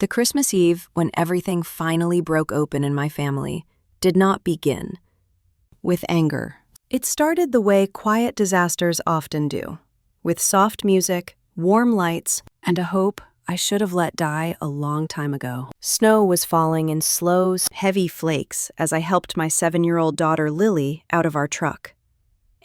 The Christmas Eve, when everything finally broke open in my family, did not begin with anger. It started the way quiet disasters often do, with soft music, warm lights, and a hope I should have let die a long time ago. Snow was falling in slow, heavy flakes as I helped my 7-year-old daughter Lily out of our truck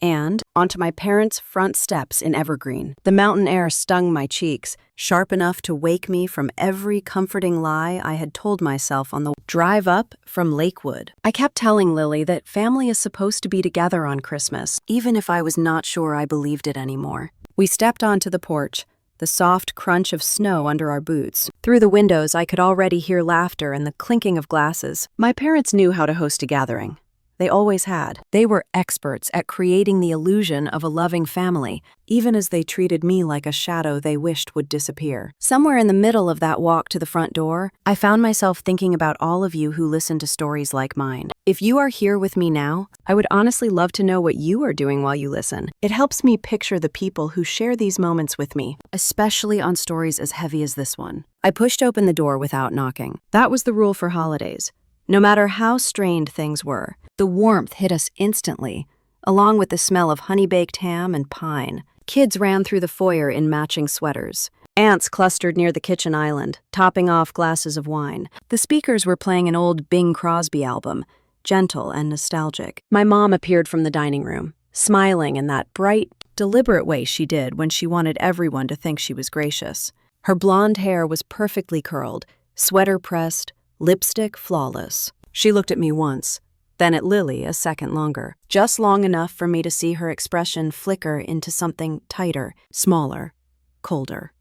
and onto my parents' front steps in Evergreen. The mountain air stung my cheeks, sharp enough to wake me from every comforting lie I had told myself on the drive up from Lakewood. I kept telling Lily that family is supposed to be together on Christmas, even if I was not sure I believed it anymore. We stepped onto the porch, the soft crunch of snow under our boots. Through the windows, I could already hear laughter and the clinking of glasses. My parents knew how to host a gathering. They always had. They were experts at creating the illusion of a loving family, even as they treated me like a shadow they wished would disappear. Somewhere in the middle of that walk to the front door, I found myself thinking about all of you who listen to stories like mine. If you are here with me now, I would honestly love to know what you are doing while you listen. It helps me picture the people who share these moments with me, especially on stories as heavy as this one. I pushed open the door without knocking. That was the rule for holidays. No matter how strained things were, the warmth hit us instantly, along with the smell of honey-baked ham and pine. Kids ran through the foyer in matching sweaters. Aunts clustered near the kitchen island, topping off glasses of wine. The speakers were playing an old Bing Crosby album, gentle and nostalgic. My mom appeared from the dining room, smiling in that bright, deliberate way she did when she wanted everyone to think she was gracious. Her blonde hair was perfectly curled, sweater pressed, lipstick flawless. She looked at me once, then at Lily a second longer, just long enough for me to see her expression flicker into something tighter, smaller, colder.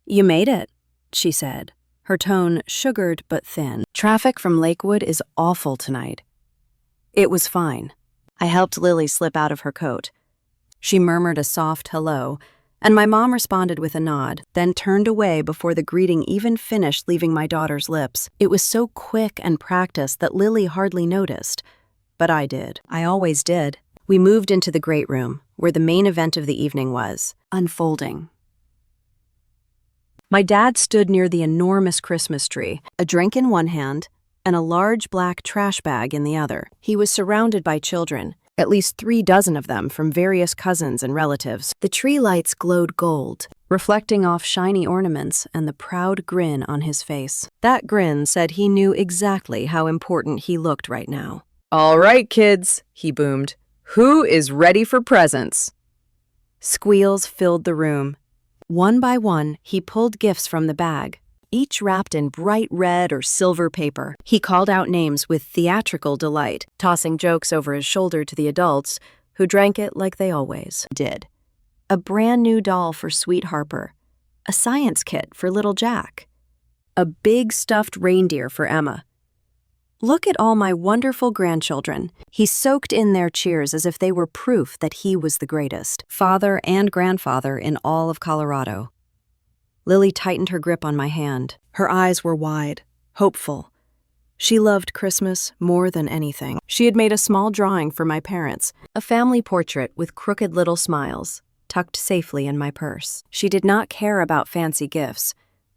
"You made it," she said, her tone sugared but thin. "Traffic from Lakewood is awful tonight." It was fine. I helped Lily slip out of her coat. She murmured a soft hello, and my mom responded with a nod, then turned away before the greeting even finished leaving my daughter's lips. It was so quick and practiced that Lily hardly noticed, but I did. I always did. We moved into the great room, where the main event of the evening was unfolding. My dad stood near the enormous Christmas tree, a drink in one hand and a large black trash bag in the other. He was surrounded by children, at least 36 of them from various cousins and relatives. The tree lights glowed gold, reflecting off shiny ornaments and the proud grin on his face. That grin said he knew exactly how important he looked right now. "All right, kids," he boomed. "Who is ready for presents?" Squeals filled the room. One by one, he pulled gifts from the bag, each wrapped in bright red or silver paper. He called out names with theatrical delight, tossing jokes over his shoulder to the adults, who drank it like they always did. A brand new doll for Sweet Harper, a science kit for little Jack, a big stuffed reindeer for Emma. Look at all my wonderful grandchildren. He soaked in their cheers as if they were proof that he was the greatest, father and grandfather in all of Colorado. Lily tightened her grip on my hand. Her eyes were wide, hopeful. She loved Christmas more than anything. She had made a small drawing for my parents, a family portrait with crooked little smiles, tucked safely in my purse. She did not care about fancy gifts.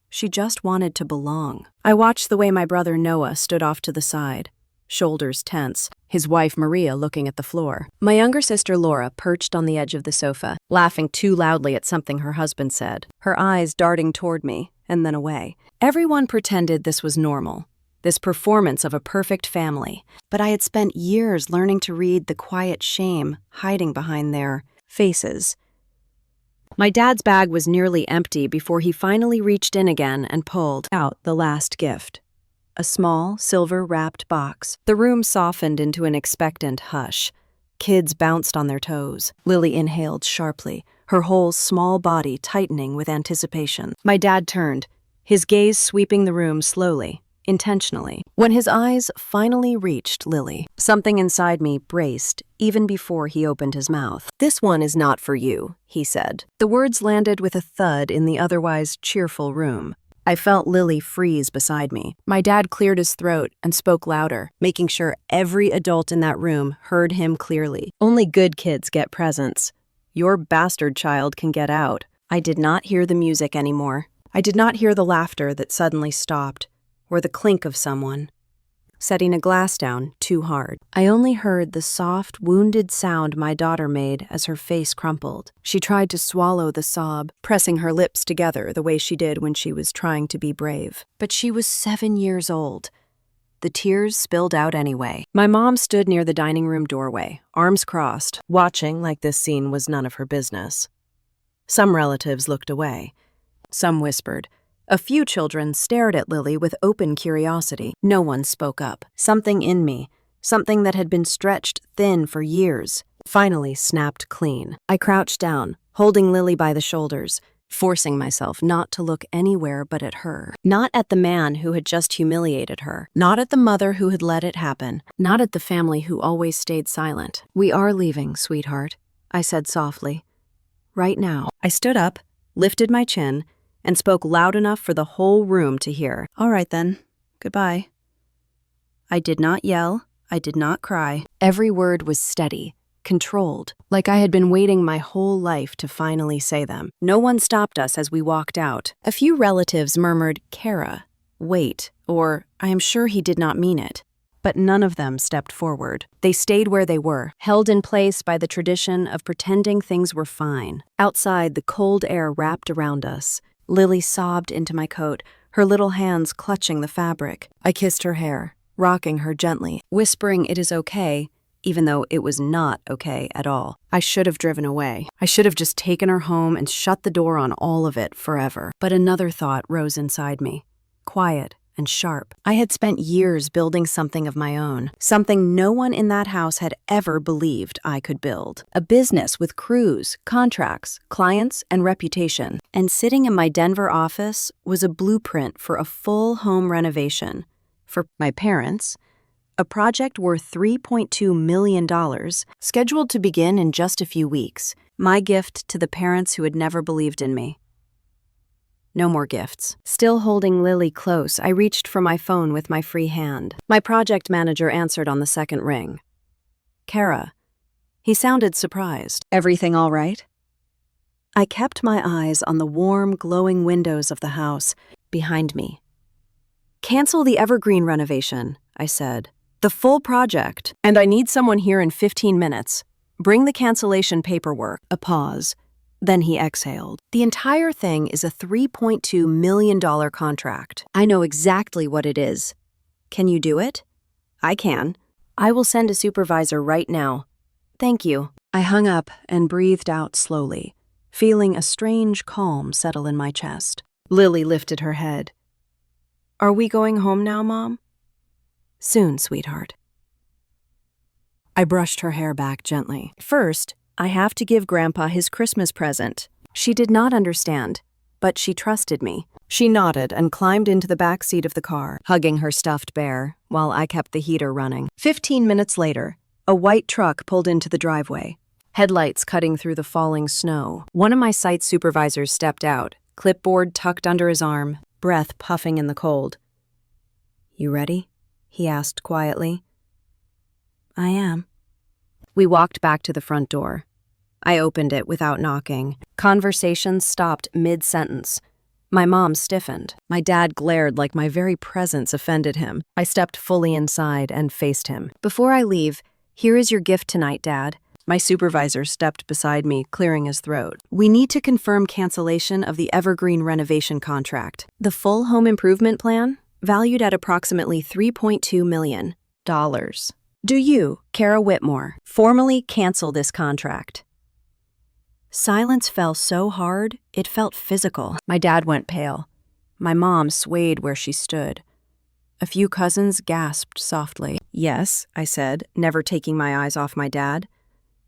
She just wanted to belong. I watched the way my brother Noah stood off to the side, shoulders tense, his wife Maria looking at the floor. My younger sister Laura perched on the edge of the sofa, laughing too loudly at something her husband said, her eyes darting toward me and then away. Everyone pretended this was normal, this performance of a perfect family, but I had spent years learning to read the quiet shame hiding behind their faces. My dad's bag was nearly empty before he finally reached in again and pulled out the last gift. A small, silver-wrapped box. The room softened into an expectant hush. Kids bounced on their toes. Lily inhaled sharply, her whole small body tightening with anticipation. My dad turned, his gaze sweeping the room slowly, intentionally. When his eyes finally reached Lily, something inside me braced even before he opened his mouth. "This one is not for you," he said. The words landed with a thud in the otherwise cheerful room. I felt Lily freeze beside me. My dad cleared his throat and spoke louder, making sure every adult in that room heard him clearly. "Only good kids get presents. Your bastard child can get out." I did not hear the music anymore. I did not hear the laughter that suddenly stopped, or the clink of someone setting a glass down too hard. I only heard the soft, wounded sound my daughter made as her face crumpled. She tried to swallow the sob, pressing her lips together the way she did when she was trying to be brave. But she was 7 years old. The tears spilled out anyway. My mom stood near the dining room doorway, arms crossed, watching like this scene was none of her business. Some relatives looked away. Some whispered. A few children stared at Lily with open curiosity. No one spoke up. Something in me, something that had been stretched thin for years, finally snapped clean. I crouched down, holding Lily by the shoulders, forcing myself not to look anywhere but at her. Not at the man who had just humiliated her. Not at the mother who had let it happen. Not at the family who always stayed silent. "We are leaving, sweetheart," I said softly. "Right now." I stood up, lifted my chin, and spoke loud enough for the whole room to hear. "All right then. Goodbye." I did not yell. I did not cry. Every word was steady, controlled, like I had been waiting my whole life to finally say them. No one stopped us as we walked out. A few relatives murmured, "Kara, wait," or "I am sure he did not mean it." But none of them stepped forward. They stayed where they were, held in place by the tradition of pretending things were fine. Outside, the cold air wrapped around us. Lily sobbed into my coat, her little hands clutching the fabric. I kissed her hair, rocking her gently, whispering it is okay, even though it was not okay at all. I should have driven away. I should have just taken her home and shut the door on all of it forever. But another thought rose inside me, quiet and sharp. I had spent years building something of my own, something no one in that house had ever believed I could build. A business with crews, contracts, clients, and reputation. And sitting in my Denver office was a blueprint for a full home renovation. For my parents, a project worth $3.2 million, scheduled to begin in just a few weeks. My gift to the parents who had never believed in me. No more gifts. Still holding Lily close, I reached for my phone with my free hand. My project manager answered on the second ring. "Kara." He sounded surprised. "Everything all right?" I kept my eyes on the warm, glowing windows of the house behind me. "Cancel the evergreen renovation," I said. "The full project, and I need someone here in 15 minutes. Bring the cancellation paperwork." A pause. Then he exhaled. "The entire thing is a $3.2 million contract. I know exactly what it is. Can you do it?" "I can. I will send a supervisor right now. Thank you." I hung up and breathed out slowly, feeling a strange calm settle in my chest. Lily lifted her head. "Are we going home now, Mom?" "Soon, sweetheart." I brushed her hair back gently. "First, I have to give Grandpa his Christmas present." She did not understand, but she trusted me. She nodded and climbed into the back seat of the car, hugging her stuffed bear, while I kept the heater running. 15 minutes later, a white truck pulled into the driveway, headlights cutting through the falling snow. One of my site supervisors stepped out, clipboard tucked under his arm, breath puffing in the cold. "You ready?" he asked quietly. "I am." We walked back to the front door. I opened it without knocking. Conversation stopped mid-sentence. My mom stiffened. My dad glared like my very presence offended him. I stepped fully inside and faced him. "Before I leave, here is your gift tonight, Dad." My supervisor stepped beside me, clearing his throat. "We need to confirm cancellation of the evergreen renovation contract. The full home improvement plan, valued at approximately $3.2 million. Do you, Kara Whitmore, formally cancel this contract?" Silence fell so hard, it felt physical. My dad went pale. My mom swayed where she stood. A few cousins gasped softly. "Yes," I said, never taking my eyes off my dad.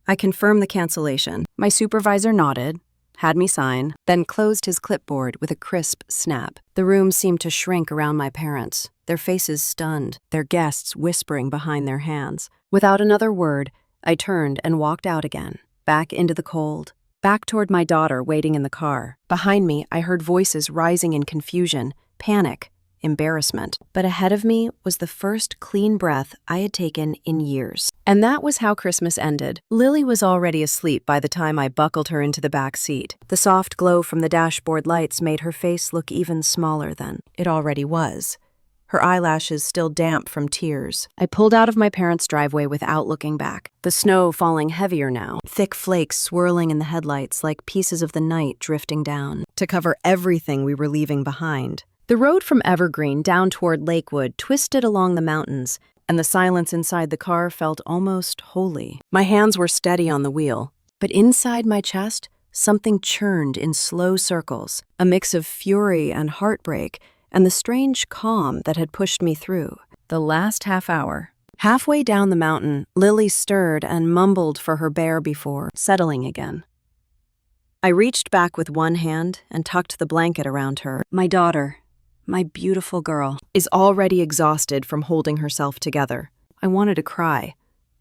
"I confirm the cancellation." My supervisor nodded, had me sign, then closed his clipboard with a crisp snap. The room seemed to shrink around my parents, their faces stunned, their guests whispering behind their hands. Without another word, I turned and walked out again, back into the cold, back toward my daughter waiting in the car. Behind me, I heard voices rising in confusion, panic, embarrassment. But ahead of me was the first clean breath I had taken in years. And that was how Christmas ended. Lily was already asleep by the time I buckled her into the back seat. The soft glow from the dashboard lights made her face look even smaller than it already was, her eyelashes still damp from tears. I pulled out of my parents' driveway without looking back, the snow falling heavier now, thick flakes swirling in the headlights like pieces of the night drifting down to cover everything we were leaving behind. The road from Evergreen down toward Lakewood twisted along the mountains, and the silence inside the car felt almost holy. My hands were steady on the wheel, but inside my chest, something churned in slow circles, a mix of fury and heartbreak, and the strange calm that had pushed me through the last half hour. Halfway down the mountain, Lily stirred and mumbled for her bear before settling again. I reached back with one hand and tucked the blanket around her. My daughter, my beautiful girl, is already exhausted from holding herself together. I wanted to cry,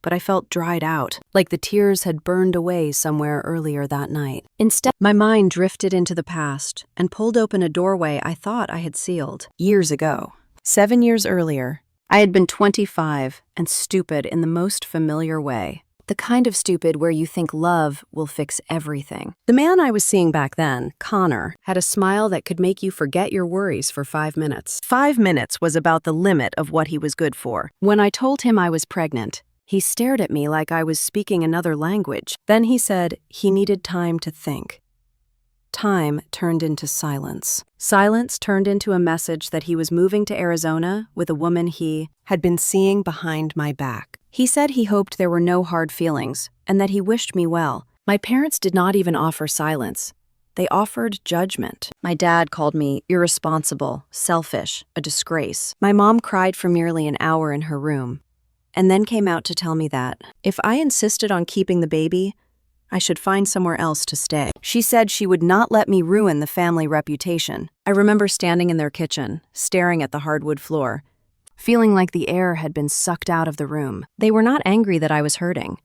but I felt dried out, like the tears had burned away somewhere earlier that night. Instead, my mind drifted into the past and pulled open a doorway I thought I had sealed. Years ago, 7 years earlier, I had been 25 and stupid in the most familiar way. The kind of stupid where you think love will fix everything. The man I was seeing back then, Connor, had a smile that could make you forget your worries for 5 minutes. 5 minutes was about the limit of what he was good for. When I told him I was pregnant, he stared at me like I was speaking another language. Then he said he needed time to think. Time turned into silence. Silence turned into a message that he was moving to Arizona with a woman he had been seeing behind my back. He said he hoped there were no hard feelings and that he wished me well. My parents did not even offer silence. They offered judgment. My dad called me irresponsible, selfish, a disgrace. My mom cried for nearly an hour in her room, and then came out to tell me that if I insisted on keeping the baby, I should find somewhere else to stay. She said she would not let me ruin the family reputation. I remember standing in their kitchen, staring at the hardwood floor, feeling like the air had been sucked out of the room. They were not angry that I was hurting.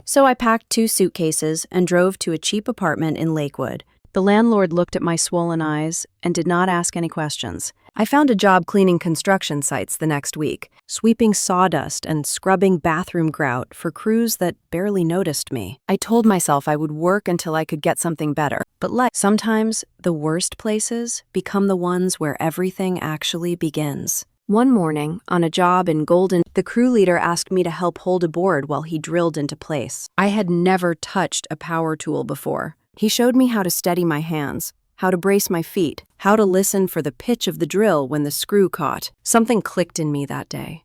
So I packed 2 suitcases and drove to a cheap apartment in Lakewood. The landlord looked at my swollen eyes and did not ask any questions. I found a job cleaning construction sites the next week, sweeping sawdust and scrubbing bathroom grout for crews that barely noticed me. I told myself I would work until I could get something better. But sometimes the worst places become the ones where everything actually begins. One morning, on a job in Golden, the crew leader asked me to help hold a board while he drilled into place. I had never touched a power tool before. He showed me how to steady my hands, how to brace my feet, how to listen for the pitch of the drill when the screw caught. Something clicked in me that day.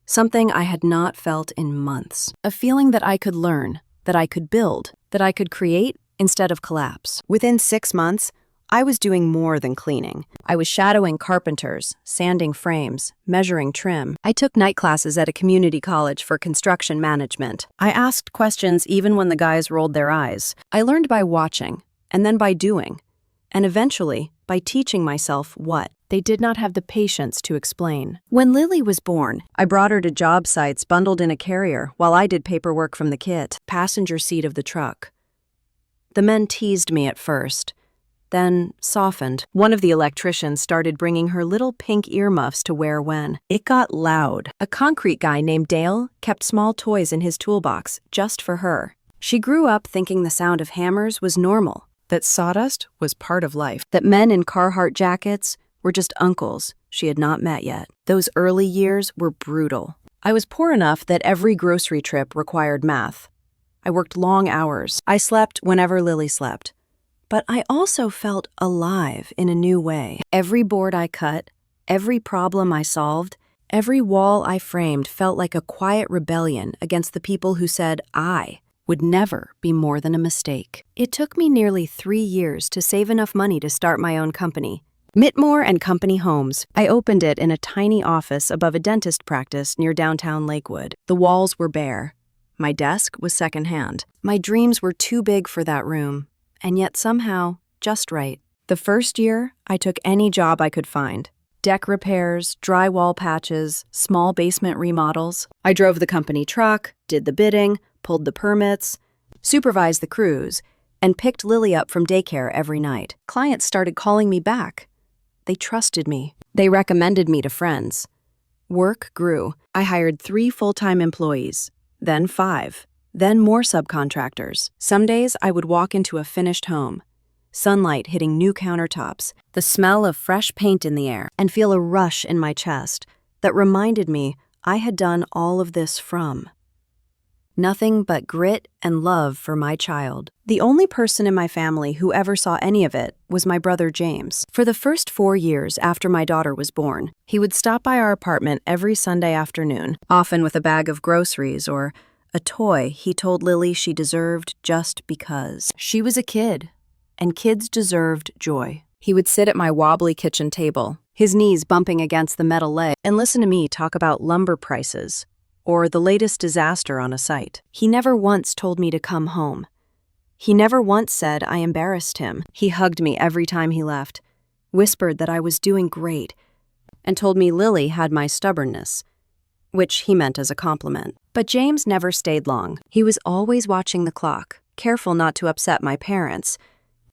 Something I had not felt in months. A feeling that I could learn, that I could build, that I could create instead of collapse. Within 6 months, I was doing more than cleaning. I was shadowing carpenters, sanding frames, measuring trim. I took night classes at a community college for construction management. I asked questions even when the guys rolled their eyes. I learned by watching, and then by doing, and eventually by teaching myself what they did not have the patience to explain. When Lily was born, I brought her to job sites bundled in a carrier while I did paperwork from the kit, passenger seat of the truck. The men teased me at first, then softened. One of the electricians started bringing her little pink earmuffs to wear when it got loud. A concrete guy named Dale kept small toys in his toolbox just for her. She grew up thinking the sound of hammers was normal, that sawdust was part of life, that men in Carhartt jackets were just uncles she had not met yet. Those early years were brutal. I was poor enough that every grocery trip required math. I worked long hours. I slept whenever Lily slept. But I also felt alive in a new way. Every board I cut, every problem I solved, every wall I framed felt like a quiet rebellion against the people who said I would never be more than a mistake. It took me nearly 3 years to save enough money to start my own company, Mittmore and Company Homes. I opened it in a tiny office above a dentist practice near downtown Lakewood. The walls were bare. My desk was secondhand. My dreams were too big for that room, and yet somehow just right. The first year, I took any job I could find. Deck repairs, drywall patches, small basement remodels. I drove the company truck, did the bidding, pulled the permits, supervised the crews, and picked Lily up from daycare every night. Clients started calling me back. They trusted me. They recommended me to friends. Work grew. I hired 3 full-time employees, then 5, then more subcontractors. Some days I would walk into a finished home, sunlight hitting new countertops, the smell of fresh paint in the air, and feel a rush in my chest that reminded me I had done all of this from nothing but grit and love for my child. The only person in my family who ever saw any of it was my brother James. For the first 4 years after my daughter was born, he would stop by our apartment every Sunday afternoon, often with a bag of groceries or a toy he told Lily she deserved just because. She was a kid, and kids deserved joy. He would sit at my wobbly kitchen table, his knees bumping against the metal leg, and listen to me talk about lumber prices or the latest disaster on a site. He never once told me to come home. He never once said I embarrassed him. He hugged me every time he left, whispered that I was doing great, and told me Lily had my stubbornness, which he meant as a compliment. But James never stayed long. He was always watching the clock, careful not to upset my parents,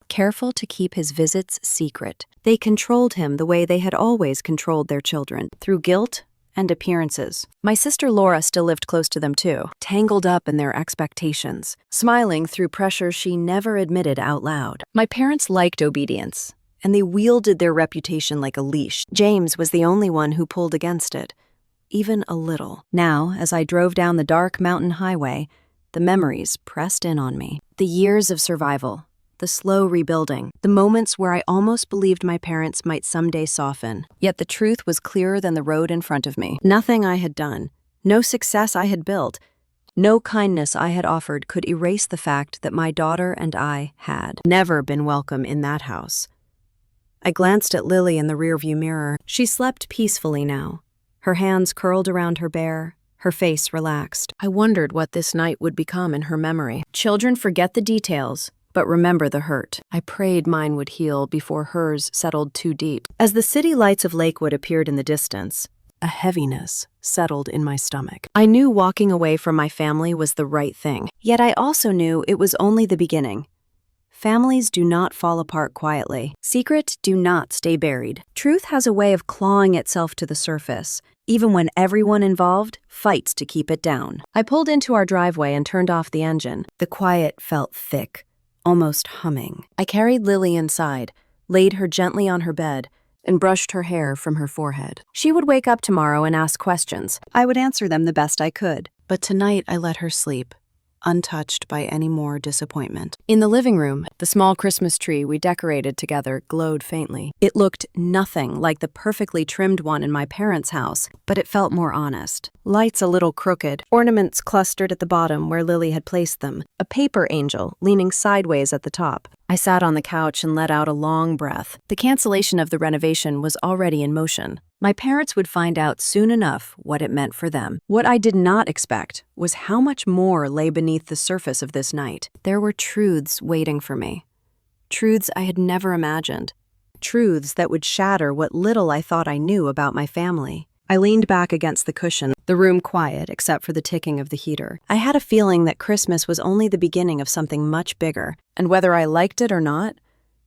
careful to keep his visits secret. They controlled him the way they had always controlled their children, through guilt and appearances. My sister Laura still lived close to them too, tangled up in their expectations, smiling through pressure she never admitted out loud. My parents liked obedience, and they wielded their reputation like a leash. James was the only one who pulled against it, even a little. Now, as I drove down the dark mountain highway, the memories pressed in on me. The years of survival, the slow rebuilding, the moments where I almost believed my parents might someday soften. Yet the truth was clearer than the road in front of me. Nothing I had done, no success I had built, no kindness I had offered could erase the fact that my daughter and I had never been welcome in that house. I glanced at Lily in the rearview mirror. She slept peacefully now, her hands curled around her bear, her face relaxed. I wondered what this night would become in her memory. Children forget the details, but remember the hurt. I prayed mine would heal before hers settled too deep. As the city lights of Lakewood appeared in the distance, a heaviness settled in my stomach. I knew walking away from my family was the right thing, yet I also knew it was only the beginning. Families do not fall apart quietly. Secrets do not stay buried. Truth has a way of clawing itself to the surface, even when everyone involved fights to keep it down. I pulled into our driveway and turned off the engine. The quiet felt thick, almost humming. I carried Lily inside, laid her gently on her bed, and brushed her hair from her forehead. She would wake up tomorrow and ask questions. I would answer them the best I could. But tonight I let her sleep, untouched by any more disappointment. In the living room, the small Christmas tree we decorated together glowed faintly. It looked nothing like the perfectly trimmed one in my parents' house, but it felt more honest. Lights a little crooked, ornaments clustered at the bottom where Lily had placed them, a paper angel leaning sideways at the top. I sat on the couch and let out a long breath. The cancellation of the renovation was already in motion. My parents would find out soon enough what it meant for them. What I did not expect was how much more lay beneath the surface of this night. There were truths waiting for me. Truths I had never imagined. Truths that would shatter what little I thought I knew about my family. I leaned back against the cushion, the room quiet except for the ticking of the heater. I had a feeling that Christmas was only the beginning of something much bigger, and whether I liked it or not,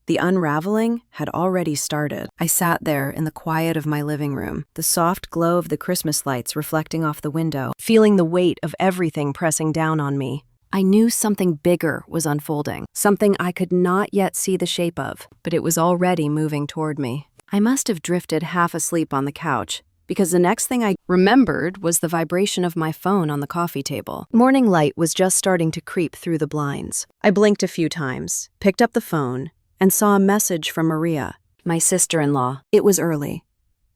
the unraveling had already started. I sat there in the quiet of my living room, the soft glow of the Christmas lights reflecting off the window, feeling the weight of everything pressing down on me. I knew something bigger was unfolding, something I could not yet see the shape of, but it was already moving toward me. I must have drifted half asleep on the couch, because the next thing I remembered was the vibration of my phone on the coffee table. Morning light was just starting to creep through the blinds. I blinked a few times, picked up the phone, and saw a message from Maria, my sister-in-law. It was early,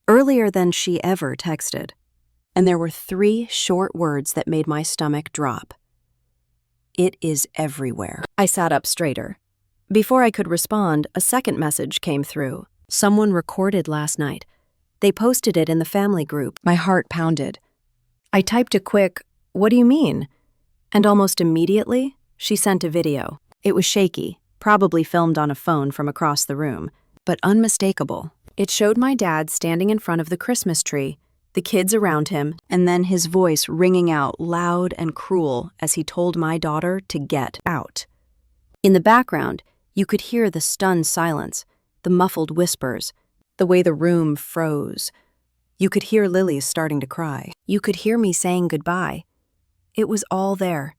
earlier than she ever texted, and there were 3 short words that made my stomach drop. It is everywhere. I sat up straighter. Before I could respond, a second message came through. Someone recorded last night. They posted it in the family group. My heart pounded. I typed a quick, "What do you mean?" And almost immediately, she sent a video. It was shaky, probably filmed on a phone from across the room, but unmistakable. It showed my dad standing in front of the Christmas tree, the kids around him, and then his voice ringing out loud and cruel as he told my daughter to get out. In the background, you could hear the stunned silence, the muffled whispers, the way the room froze. You could hear Lily starting to cry. You could hear me saying goodbye. It was all there.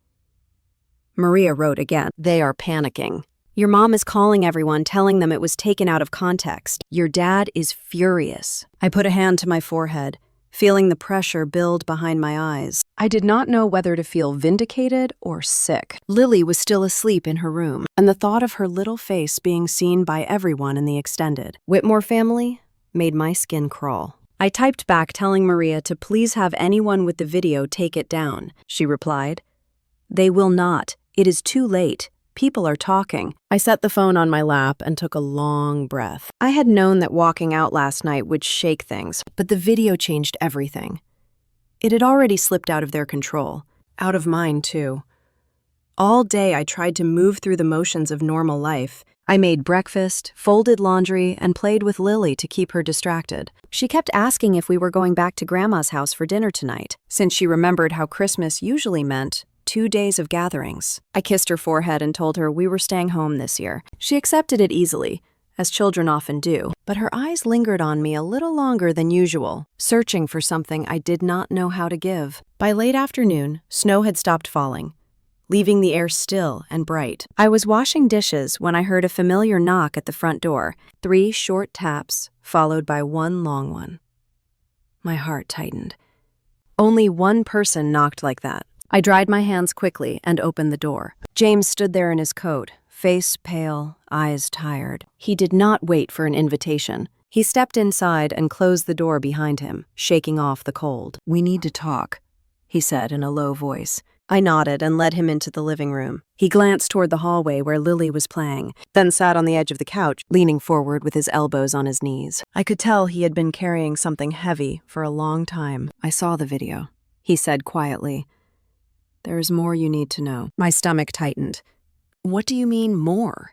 Maria wrote again. They are panicking. Your mom is calling everyone, telling them it was taken out of context. Your dad is furious. I put a hand to my forehead, feeling the pressure build behind my eyes. I did not know whether to feel vindicated or sick. Lily was still asleep in her room, and the thought of her little face being seen by everyone in the extended Whitmore family made my skin crawl. I typed back telling Maria to please have anyone with the video take it down. She replied, "They will not. It is too late. People are talking." I set the phone on my lap and took a long breath. I had known that walking out last night would shake things, but the video changed everything. It had already slipped out of their control, out of mine too. All day I tried to move through the motions of normal life. I made breakfast, folded laundry, and played with Lily to keep her distracted. She kept asking if we were going back to Grandma's house for dinner tonight, since she remembered how Christmas usually meant 2 days of gatherings. I kissed her forehead and told her we were staying home this year. She accepted it easily, as children often do, but her eyes lingered on me a little longer than usual, searching for something I did not know how to give. By late afternoon, snow had stopped falling, leaving the air still and bright. I was washing dishes when I heard a familiar knock at the front door, 3 short taps, followed by 1 long one. My heart tightened. Only one person knocked like that. I dried my hands quickly and opened the door. James stood there in his coat, face pale, eyes tired. He did not wait for an invitation. He stepped inside and closed the door behind him, shaking off the cold. "We need to talk," he said in a low voice. I nodded and led him into the living room. He glanced toward the hallway where Lily was playing, then sat on the edge of the couch, leaning forward with his elbows on his knees. I could tell he had been carrying something heavy for a long time. "I saw the video," he said quietly. "There is more you need to know." My stomach tightened. "What do you mean, more?"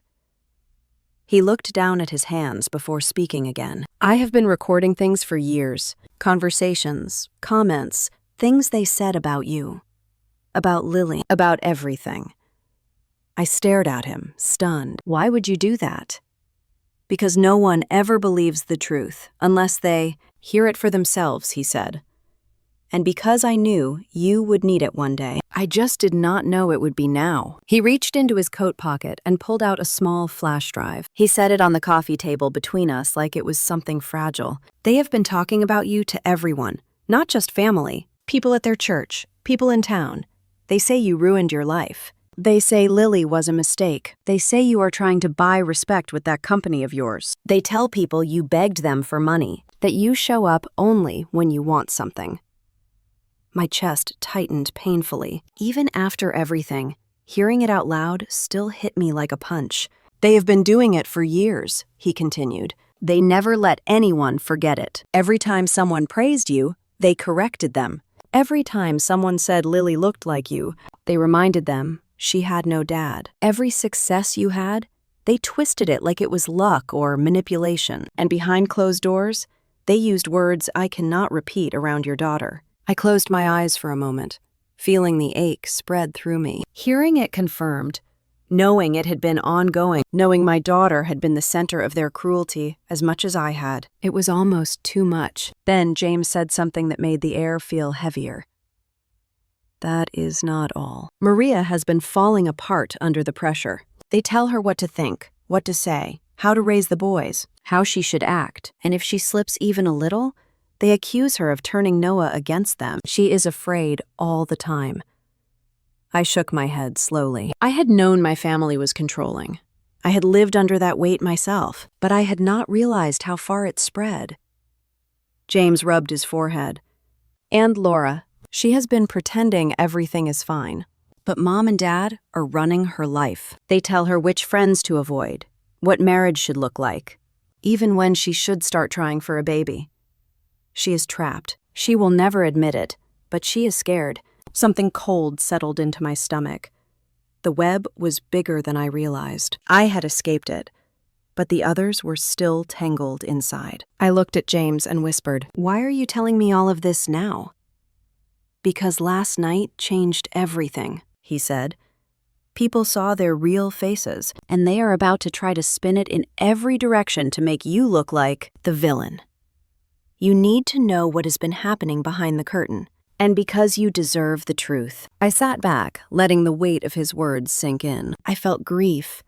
He looked down at his hands before speaking again. "I have been recording things for years. Conversations, comments, things they said about you. About Lily, about everything." I stared at him, stunned. "Why would you do that?" "Because no one ever believes the truth unless they hear it for themselves," he said. "And because I knew you would need it one day, I just did not know it would be now." He reached into his coat pocket and pulled out a small flash drive. He set it on the coffee table between us like it was something fragile. "They have been talking about you to everyone, not just family, people at their church, people in town. They say you ruined your life. They say Lily was a mistake. They say you are trying to buy respect with that company of yours. They tell people you begged them for money, that you show up only when you want something." My chest tightened painfully. Even after everything, hearing it out loud still hit me like a punch. "They have been doing it for years," he continued. "They never let anyone forget it. Every time someone praised you, they corrected them. Every time someone said Lily looked like you, they reminded them she had no dad. Every success you had, they twisted it like it was luck or manipulation. And behind closed doors, they used words I cannot repeat around your daughter." I closed my eyes for a moment, feeling the ache spread through me. Hearing it confirmed, knowing it had been ongoing, knowing my daughter had been the center of their cruelty as much as I had, it was almost too much. Then James said something that made the air feel heavier. "That is not all. Maria has been falling apart under the pressure. They tell her what to think, what to say, how to raise the boys, how she should act, and if she slips even a little, they accuse her of turning Noah against them. She is afraid all the time." I shook my head slowly. I had known my family was controlling. I had lived under that weight myself, but I had not realized how far it spread. James rubbed his forehead. "And Laura, she has been pretending everything is fine. But Mom and Dad are running her life. They tell her which friends to avoid, what marriage should look like, even when she should start trying for a baby. She is trapped. She will never admit it, but she is scared." Something cold settled into my stomach. The web was bigger than I realized. I had escaped it, but the others were still tangled inside. I looked at James and whispered, "Why are you telling me all of this now?" "Because last night changed everything," he said. "People saw their real faces, and they are about to try to spin it in every direction to make you look like the villain. You need to know what has been happening behind the curtain, And because you deserve the truth. I sat back, letting the weight of his words sink in. I felt grief,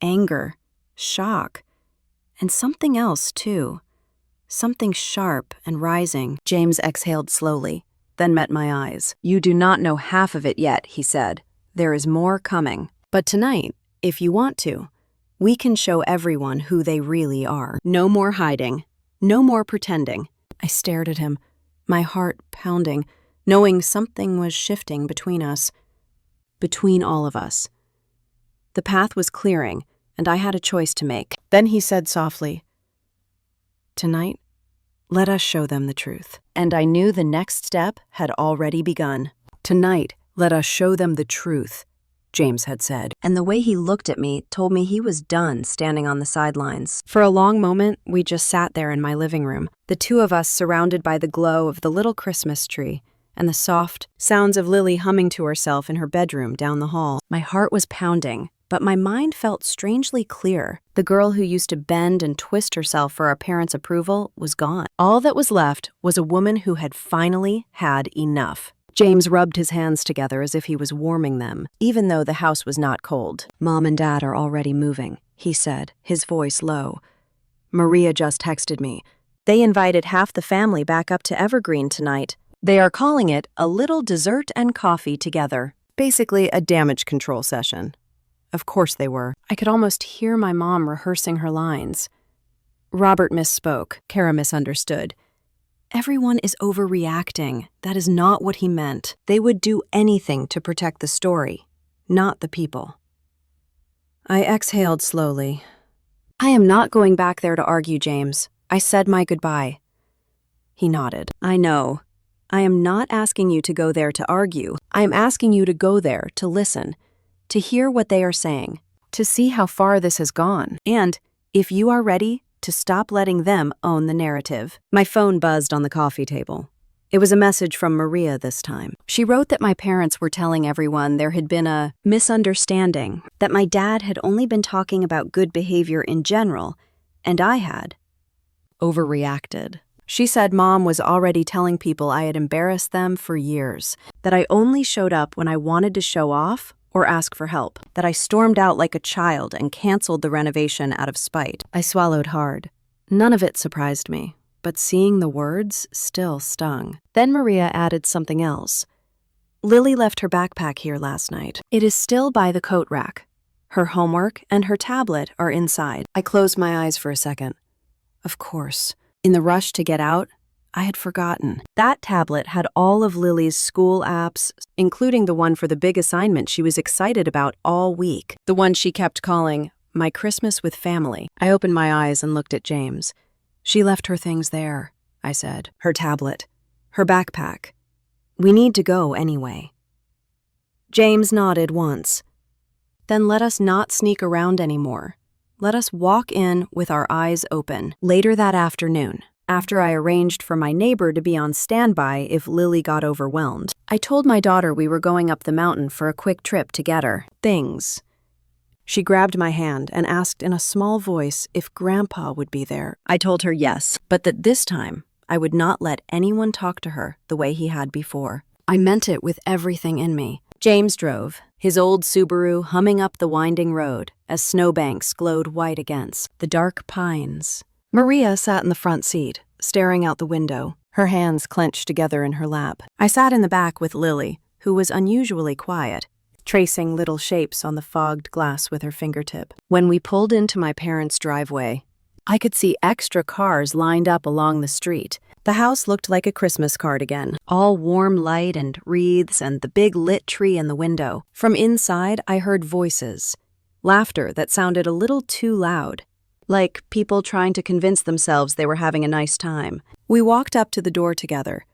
anger, shock, and something else, too. Something sharp and rising. James exhaled slowly, then met my eyes. You do not know half of it yet, he said. There is more coming. But tonight, if you want to, we can show everyone who they really are. No more hiding. No more pretending. I stared at him, my heart pounding, knowing something was shifting between us. Between all of us. The path was clearing, and I had a choice to make. Then he said softly, "Tonight, let us show them the truth." And I knew the next step had already begun. "Tonight, let us show them the truth," James had said. And the way he looked at me told me he was done standing on the sidelines. For a long moment, we just sat there in my living room, the two of us surrounded by the glow of the little Christmas tree and the soft sounds of Lily humming to herself in her bedroom down the hall. My heart was pounding, but my mind felt strangely clear. The girl who used to bend and twist herself for our parents' approval was gone. All that was left was a woman who had finally had enough. James rubbed his hands together as if he was warming them, even though the house was not cold. "Mom and Dad are already moving," he said, his voice low. "Maria just texted me. They invited half the family back up to Evergreen tonight. They are calling it a little dessert and coffee together. Basically a damage control session." Of course they were. I could almost hear my mom rehearsing her lines. Robert misspoke. Kara misunderstood. Everyone is overreacting. That is not what he meant. They would do anything to protect the story, not the people. I exhaled slowly. "I am not going back there to argue, James. I said my goodbye." He nodded. "I know. I am not asking you to go there to argue. I am asking you to go there to listen, to hear what they are saying, to see how far this has gone, and, if you are ready, to stop letting them own the narrative." My phone buzzed on the coffee table. It was a message from Maria this time. She wrote that my parents were telling everyone there had been a misunderstanding, that my dad had only been talking about good behavior in general, and I had overreacted. She said Mom was already telling people I had embarrassed them for years, that I only showed up when I wanted to show off or ask for help, that I stormed out like a child and canceled the renovation out of spite. I swallowed hard. None of it surprised me, but seeing the words still stung. Then Maria added something else. "Lily left her backpack here last night. It is still by the coat rack. Her homework and her tablet are inside." I closed my eyes for a second. Of course. In the rush to get out, I had forgotten. That tablet had all of Lily's school apps, including the one for the big assignment she was excited about all week, the one she kept calling My Christmas with Family. I opened my eyes and looked at James. "She left her things there," I said. "Her tablet, her backpack. We need to go anyway." James nodded once. "Then let us not sneak around anymore. Let us walk in with our eyes open." Later that afternoon, after I arranged for my neighbor to be on standby if Lily got overwhelmed, I told my daughter we were going up the mountain for a quick trip to get her things. She grabbed my hand and asked in a small voice if Grandpa would be there. I told her yes, but that this time I would not let anyone talk to her the way he had before. I meant it with everything in me. James drove, his old Subaru humming up the winding road as snowbanks glowed white against the dark pines. Maria sat in the front seat, staring out the window, her hands clenched together in her lap. I sat in the back with Lily, who was unusually quiet, tracing little shapes on the fogged glass with her fingertip. When we pulled into my parents' driveway, I could see extra cars lined up along the street. The house looked like a Christmas card again, all warm light and wreaths and the big lit tree in the window. From inside, I heard voices, laughter that sounded a little too loud, like people trying to convince themselves they were having a nice time. We walked up to the door together.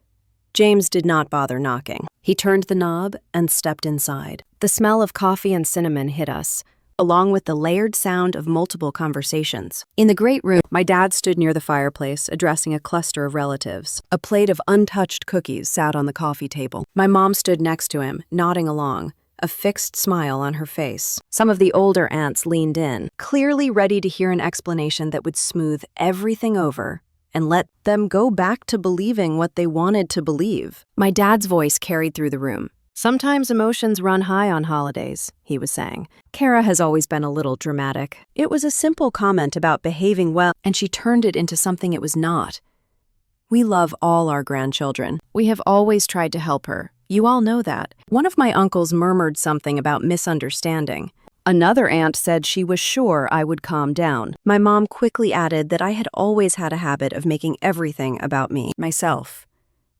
James did not bother knocking. He turned the knob and stepped inside. The smell of coffee and cinnamon hit us, along with the layered sound of multiple conversations. In the great room, my dad stood near the fireplace, addressing a cluster of relatives. A plate of untouched cookies sat on the coffee table. My mom stood next to him, nodding along, a fixed smile on her face. Some of the older aunts leaned in, clearly ready to hear an explanation that would smooth everything over and let them go back to believing what they wanted to believe. My dad's voice carried through the room. Sometimes emotions run high on holidays, he was saying. Kara has always been a little dramatic. It was a simple comment about behaving well, and she turned it into something it was not. We love all our grandchildren. We have always tried to help her. You all know that. One of my uncles murmured something about misunderstanding. Another aunt said she was sure I would calm down. My mom quickly added that I had always had a habit of making everything about me, myself,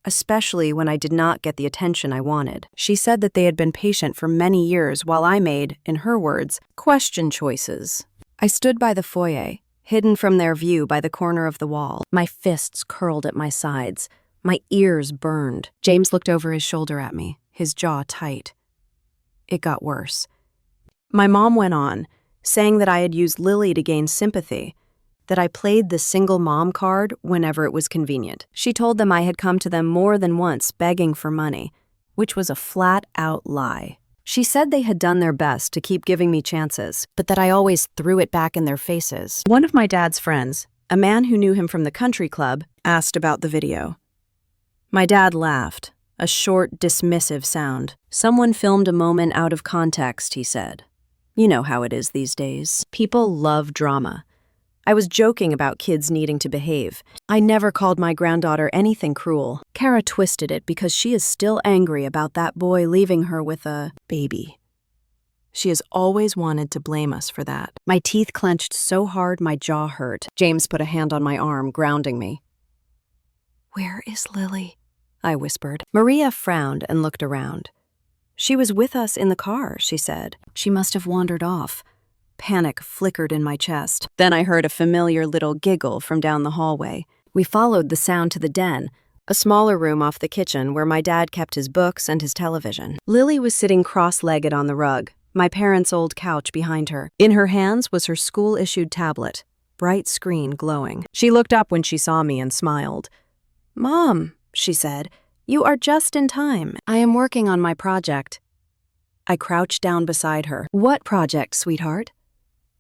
especially when I did not get the attention I wanted. She said that they had been patient for many years while I made, in her words, question choices. I stood by the foyer, hidden from their view by the corner of the wall. My fists curled at my sides. My ears burned. James looked over his shoulder at me, his jaw tight. It got worse. My mom went on, saying that I had used Lily to gain sympathy, that I played the single mom card whenever it was convenient. She told them I had come to them more than once begging for money, which was a flat-out lie. She said they had done their best to keep giving me chances, but that I always threw it back in their faces. One of my dad's friends, a man who knew him from the country club, asked about the video. My dad laughed, a short, dismissive sound. Someone filmed a moment out of context, he said. You know how it is these days. People love drama. I was joking about kids needing to behave. I never called my granddaughter anything cruel. Kara twisted it because she is still angry about that boy leaving her with a baby. She has always wanted to blame us for that. My teeth clenched so hard my jaw hurt. James put a hand on my arm, grounding me. "Where is Lily?" I whispered. Maria frowned and looked around. "She was with us in the car," she said. "She must have wandered off." Panic flickered in my chest. Then I heard a familiar little giggle from down the hallway. We followed the sound to the den, a smaller room off the kitchen where my dad kept his books and his television. Lily was sitting cross-legged on the rug, my parents' old couch behind her. In her hands was her school-issued tablet, bright screen glowing. She looked up when she saw me and smiled. "Mom," she said, "you are just in time. I am working on my project." I crouched down beside her. "What project, sweetheart?"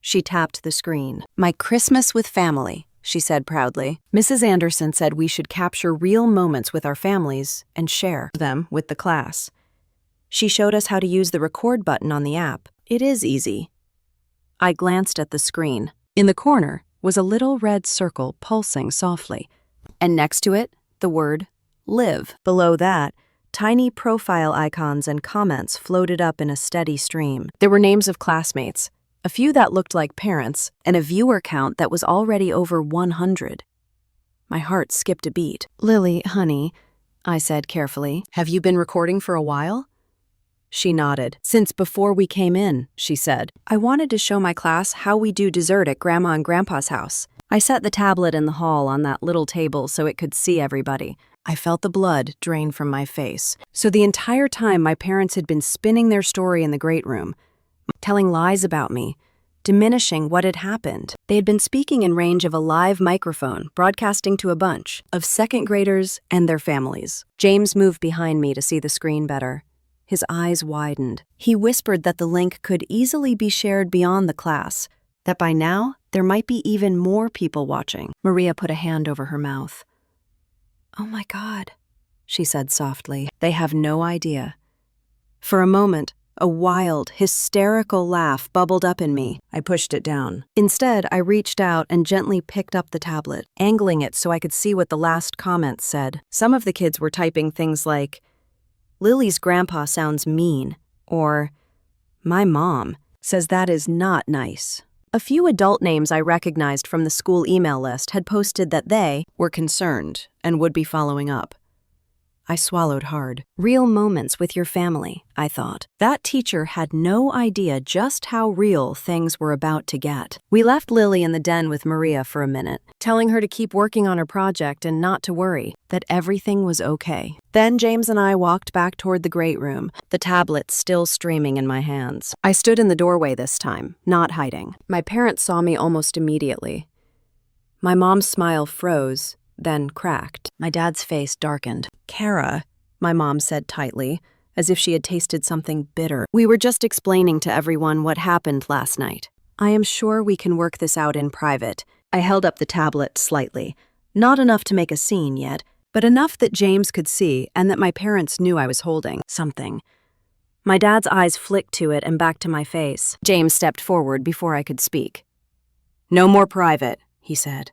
She tapped the screen. "My Christmas with family," she said proudly. Mrs. Anderson said we should capture real moments with our families and share them with the class. She showed us how to use the record button on the app. It is easy. I glanced at the screen. In the corner was a little red circle pulsing softly, and next to it, the word live. Below that, tiny profile icons and comments floated up in a steady stream. There were names of classmates, a few that looked like parents, and a viewer count that was already over 100. My heart skipped a beat. "Lily, honey," I said carefully, "have you been recording for a while?" She nodded. "Since before we came in," she said. "I wanted to show my class how we do dessert at Grandma and Grandpa's house." I set the tablet in the hall on that little table so it could see everybody. I felt the blood drain from my face. So the entire time my parents had been spinning their story in the great room, telling lies about me, diminishing what had happened. They had been speaking in range of a live microphone, broadcasting to a bunch of second graders and their families. James moved behind me to see the screen better. His eyes widened. He whispered that the link could easily be shared beyond the class, that by now there might be even more people watching. Maria put a hand over her mouth. "Oh my God," she said softly. "They have no idea." For a moment, a wild, hysterical laugh bubbled up in me. I pushed it down. Instead, I reached out and gently picked up the tablet, angling it so I could see what the last comments said. Some of the kids were typing things like, "Lily's grandpa sounds mean," or, "My mom says that is not nice." A few adult names I recognized from the school email list had posted that they were concerned and would be following up. I swallowed hard. Real moments with your family, I thought. That teacher had no idea just how real things were about to get. We left Lily in the den with Maria for a minute, telling her to keep working on her project and not to worry, that everything was okay. Then James and I walked back toward the great room, the tablet still streaming in my hands. I stood in the doorway this time, not hiding. My parents saw me almost immediately. My mom's smile froze, then cracked. My dad's face darkened. "Kara," my mom said tightly, as if she had tasted something bitter. "We were just explaining to everyone what happened last night. I am sure we can work this out in private." I held up the tablet slightly. Not enough to make a scene yet, but enough that James could see and that my parents knew I was holding something. My dad's eyes flicked to it and back to my face. James stepped forward before I could speak. "No more private," he said.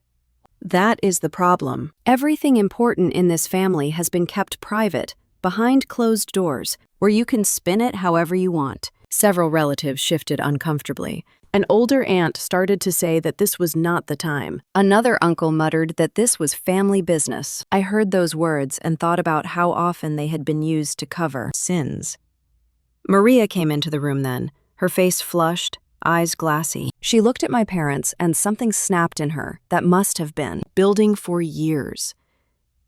That is the problem. Everything important in this family has been kept private, behind closed doors, where you can spin it however you want. Several relatives shifted uncomfortably. An older aunt started to say that this was not the time. Another uncle muttered that this was family business. I heard those words and thought about how often they had been used to cover sins. Maria came into the room then, her face flushed, eyes glassy. She looked at my parents and something snapped in her that must have been building for years.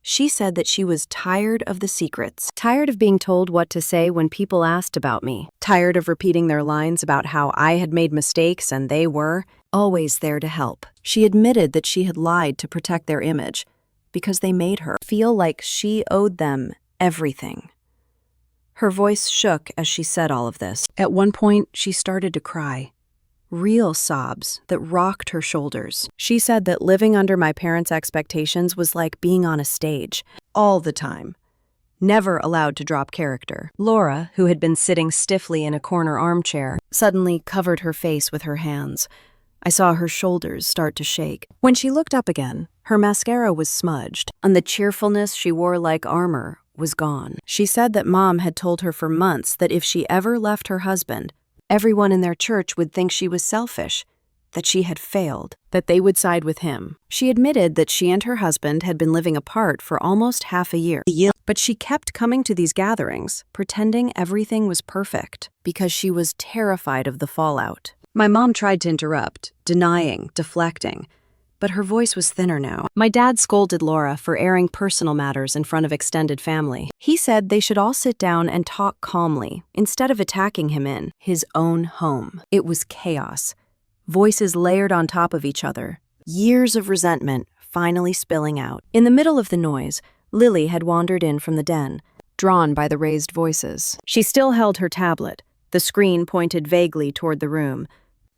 She said that she was tired of the secrets, tired of being told what to say when people asked about me, tired of repeating their lines about how I had made mistakes and they were always there to help. She admitted that she had lied to protect their image because they made her feel like she owed them everything. Her voice shook as she said all of this. At one point, she started to cry. Real sobs that rocked her shoulders. She said that living under my parents' expectations was like being on a stage, all the time. Never allowed to drop character. Laura, who had been sitting stiffly in a corner armchair, suddenly covered her face with her hands. I saw her shoulders start to shake. When she looked up again, her mascara was smudged, and the cheerfulness she wore like armor was gone. She said that Mom had told her for months that if she ever left her husband, everyone in their church would think she was selfish, that she had failed, that they would side with him. She admitted that she and her husband had been living apart for almost half a year. But she kept coming to these gatherings, pretending everything was perfect, because she was terrified of the fallout. My mom tried to interrupt, denying, deflecting, but her voice was thinner now. My dad scolded Laura for airing personal matters in front of extended family. He said they should all sit down and talk calmly, instead of attacking him in his own home. It was chaos. Voices layered on top of each other. Years of resentment finally spilling out. In the middle of the noise, Lily had wandered in from the den, drawn by the raised voices. She still held her tablet, the screen pointed vaguely toward the room,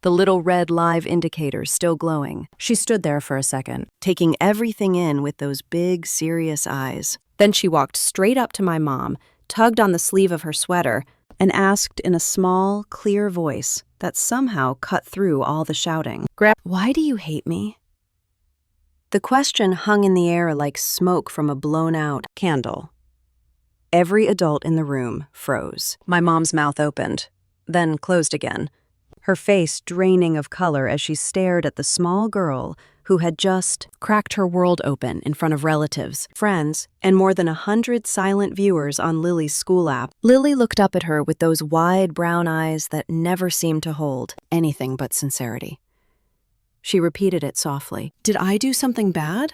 the little red live indicators still glowing. She stood there for a second, taking everything in with those big, serious eyes. Then she walked straight up to my mom, tugged on the sleeve of her sweater, and asked in a small, clear voice that somehow cut through all the shouting, "Why do you hate me?" The question hung in the air like smoke from a blown-out candle. Every adult in the room froze. My mom's mouth opened, then closed again, her face draining of color as she stared at the small girl who had just cracked her world open in front of relatives, friends, and more than 100 silent viewers on Lily's school app. Lily looked up at her with those wide brown eyes that never seemed to hold anything but sincerity. She repeated it softly. "Did I do something bad?"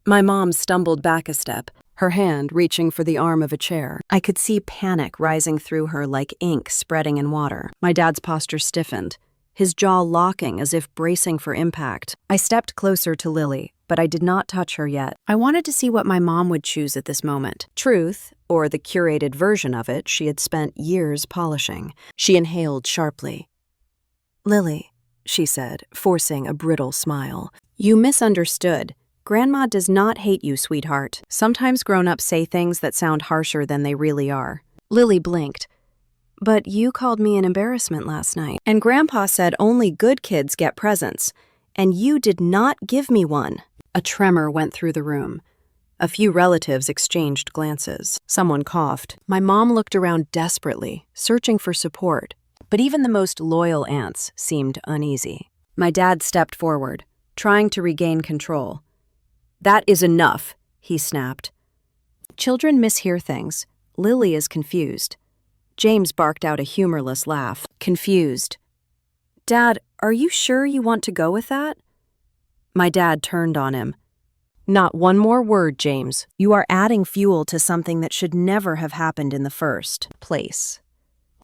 My mom stumbled back a step, her hand reaching for the arm of a chair. I could see panic rising through her like ink spreading in water. My dad's posture stiffened, his jaw locking as if bracing for impact. I stepped closer to Lily, but I did not touch her yet. I wanted to see what my mom would choose at this moment. Truth, or the curated version of it she had spent years polishing. She inhaled sharply. "Lily," she said, forcing a brittle smile, "you misunderstood. Grandma does not hate you, sweetheart. Sometimes grown-ups say things that sound harsher than they really are." Lily blinked. "But you called me an embarrassment last night. And Grandpa said only good kids get presents. And you did not give me one." A tremor went through the room. A few relatives exchanged glances. Someone coughed. My mom looked around desperately, searching for support. But even the most loyal aunts seemed uneasy. My dad stepped forward, trying to regain control. "That is enough," he snapped. Children mishear things. Lily is confused. James barked out a humorless laugh. Confused. "Dad, are you sure you want to go with that?" My dad turned on him. "Not one more word, James. You are adding fuel to something that should never have happened in the first place."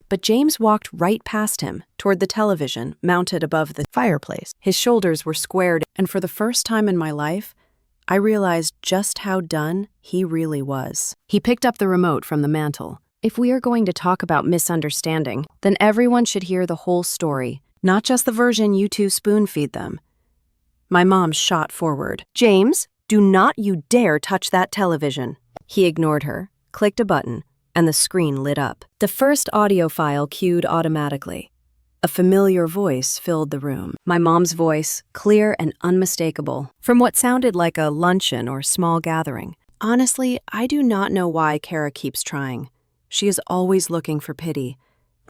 But James walked right past him, toward the television mounted above the fireplace. His shoulders were squared, and for the first time in my life, I realized just how done he really was. He picked up the remote from the mantel. If we are going to talk about misunderstanding, then everyone should hear the whole story, not just the version you two spoon-feed them. My mom shot forward. "James, Do not you dare touch that television. He ignored her, clicked a button, and the screen lit up. The first audio file cued automatically. A familiar voice filled the room. My mom's voice, clear and unmistakable, from what sounded like a luncheon or small gathering. Honestly, I do not know why Kara keeps trying. She is always looking for pity.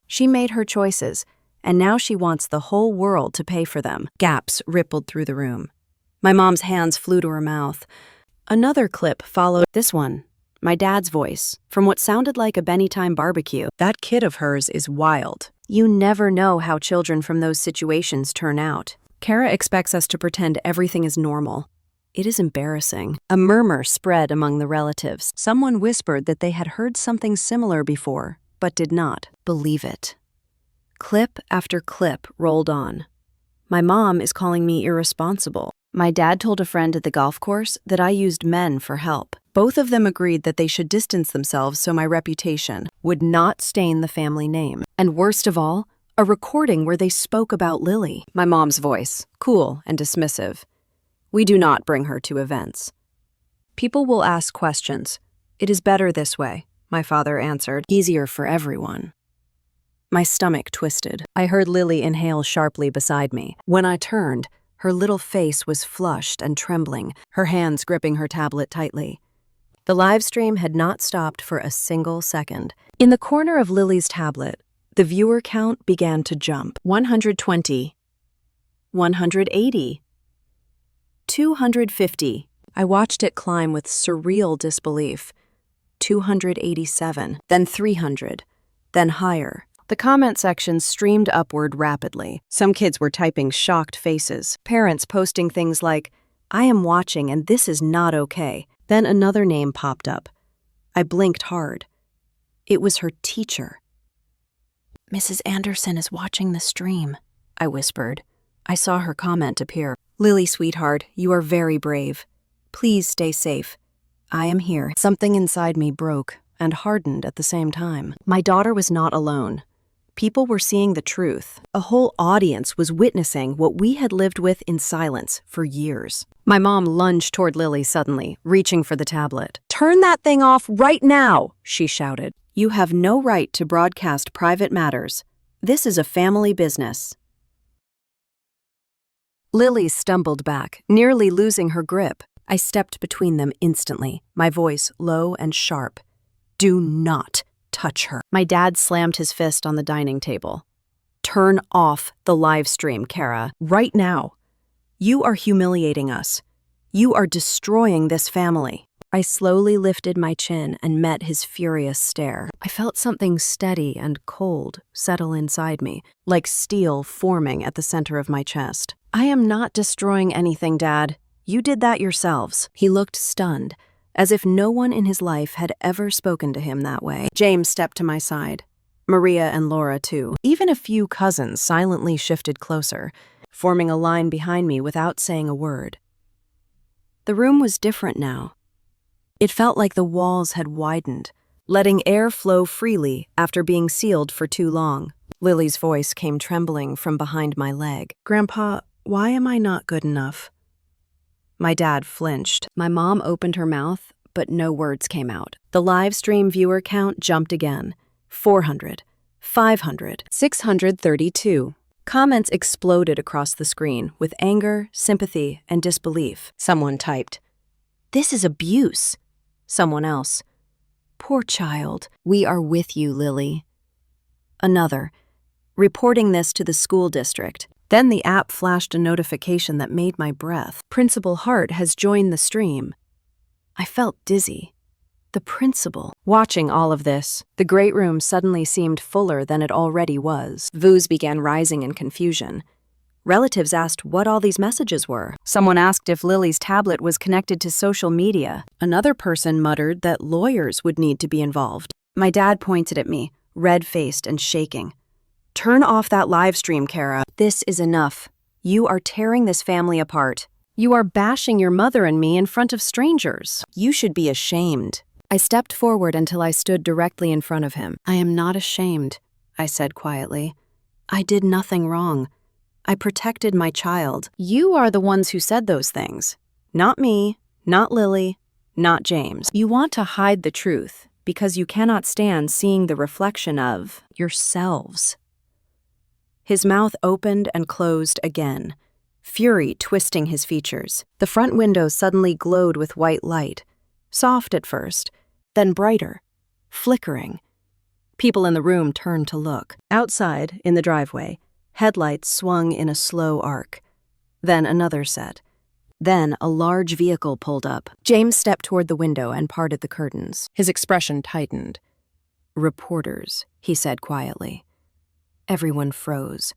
She made her choices, and now she wants the whole world to pay for them. Gaps rippled through the room. My mom's hands flew to her mouth. Another clip followed this one. My dad's voice, from what sounded like a Benny-time barbecue. That kid of hers is wild. You never know how children from those situations turn out. Kara expects us to pretend everything is normal. It is embarrassing. A murmur spread among the relatives. Someone whispered that they had heard something similar before, but did not believe it. Clip after clip rolled on. My mom is calling me irresponsible. My dad told a friend at the golf course that I used men for help. Both of them agreed that they should distance themselves so my reputation would not stain the family name. And worst of all, a recording where they spoke about Lily. My mom's voice, cool and dismissive. We do not bring her to events. People will ask questions. It is better this way, my father answered. Easier for everyone. My stomach twisted. I heard Lily inhale sharply beside me. When I turned, her little face was flushed and trembling, her hands gripping her tablet tightly. The live stream had not stopped for a single second. In the corner of Lily's tablet, the viewer count began to jump. 120. 180. 250. I watched it climb with surreal disbelief. 287. Then 300. Then higher. The comment section streamed upward rapidly. Some kids were typing shocked faces, parents posting things like, "I am watching and this is not okay." Then another name popped up. I blinked hard. It was her teacher. "Mrs. Anderson is watching the stream," I whispered. I saw her comment appear. "Lily, sweetheart, you are very brave. Please stay safe. I am here." Something inside me broke and hardened at the same time. My daughter was not alone. People were seeing the truth. A whole audience was witnessing what we had lived with in silence for years. My mom lunged toward Lily suddenly, reaching for the tablet. "Turn that thing off right now," she shouted. "You have no right to broadcast private matters. This is a family business." Lily stumbled back, nearly losing her grip. I stepped between them instantly, my voice low and sharp. "Do not touch her." My dad slammed his fist on the dining table. "Turn off the live stream, Kara, right now. You are humiliating us. You are destroying this family." I slowly lifted my chin and met his furious stare. I felt something steady and cold settle inside me, like steel forming at the center of my chest. "I am not destroying anything, Dad. You did that yourselves." He looked stunned, as if no one in his life had ever spoken to him that way. James stepped to my side. Maria and Laura, too. Even a few cousins silently shifted closer, forming a line behind me without saying a word. The room was different now. It felt like the walls had widened, letting air flow freely after being sealed for too long. Lily's voice came trembling from behind my leg. "Grandpa, why am I not good enough?" My dad flinched. My mom opened her mouth, but no words came out. The live stream viewer count jumped again. 400, 500, 632. Comments exploded across the screen with anger, sympathy, and disbelief. Someone typed, "This is abuse." Someone else, "Poor child. We are with you, Lily." Another, "Reporting this to the school district." Then the app flashed a notification that made my breath. "Principal Hart has joined the stream." I felt dizzy. The principal. Watching all of this, the great room suddenly seemed fuller than it already was. Views began rising in confusion. Relatives asked what all these messages were. Someone asked if Lily's tablet was connected to social media. Another person muttered that lawyers would need to be involved. My dad pointed at me, red-faced and shaking. "Turn off that live stream, Kara. This is enough. You are tearing this family apart. You are bashing your mother and me in front of strangers. You should be ashamed." I stepped forward until I stood directly in front of him. "I am not ashamed," I said quietly. "I did nothing wrong. I protected my child. You are the ones who said those things. Not me, Not Lily, not James. You want to hide the truth because you cannot stand seeing the reflection of yourselves. His mouth opened and closed again, fury twisting his features. The front window suddenly glowed with white light, soft at first, then brighter, flickering. People in the room turned to look. Outside, in the driveway, headlights swung in a slow arc. Then another set. Then a large vehicle pulled up. James stepped toward the window and parted the curtains. His expression tightened. "Reporters," he said quietly. Everyone froze.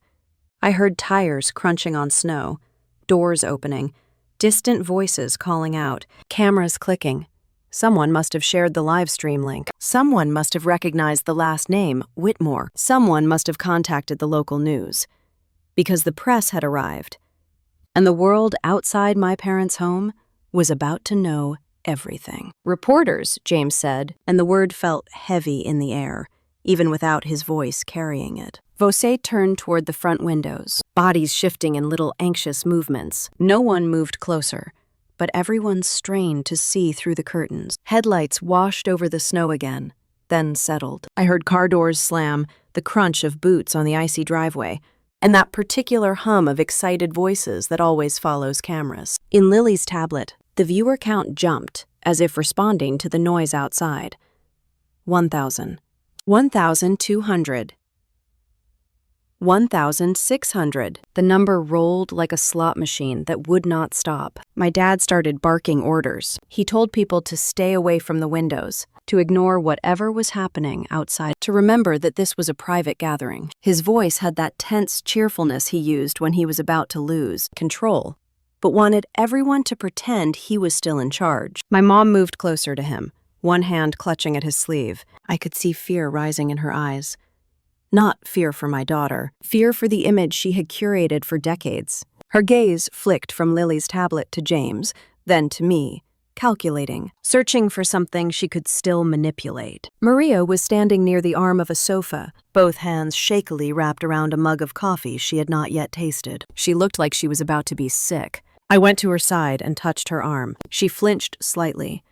I heard tires crunching on snow, doors opening, distant voices calling out, cameras clicking. Someone must have shared the live stream link. Someone must have recognized the last name, Whitmore. Someone must have contacted the local news. Because the press had arrived. And the world outside my parents' home was about to know everything. "Reporters," James said, and the word felt heavy in the air, even without his voice carrying it. Vosé turned toward the front windows, bodies shifting in little anxious movements. No one moved closer, but everyone strained to see through the curtains. Headlights washed over the snow again, then settled. I heard car doors slam, the crunch of boots on the icy driveway, and that particular hum of excited voices that always follows cameras. In Lily's tablet, the viewer count jumped, as if responding to the noise outside. 1,000. 1,200. 1,600. The number rolled like a slot machine that would not stop. My dad started barking orders. He told people to stay away from the windows, to ignore whatever was happening outside, to remember that this was a private gathering. His voice had that tense cheerfulness he used when he was about to lose control, but wanted everyone to pretend he was still in charge. My mom moved closer to him, one hand clutching at his sleeve. I could see fear rising in her eyes. Not fear for my daughter, fear for the image she had curated for decades. Her gaze flicked from Lily's tablet to James, then to me, calculating, searching for something she could still manipulate. Maria was standing near the arm of a sofa, both hands shakily wrapped around a mug of coffee she had not yet tasted. She looked like she was about to be sick. I went to her side and touched her arm. She flinched slightly,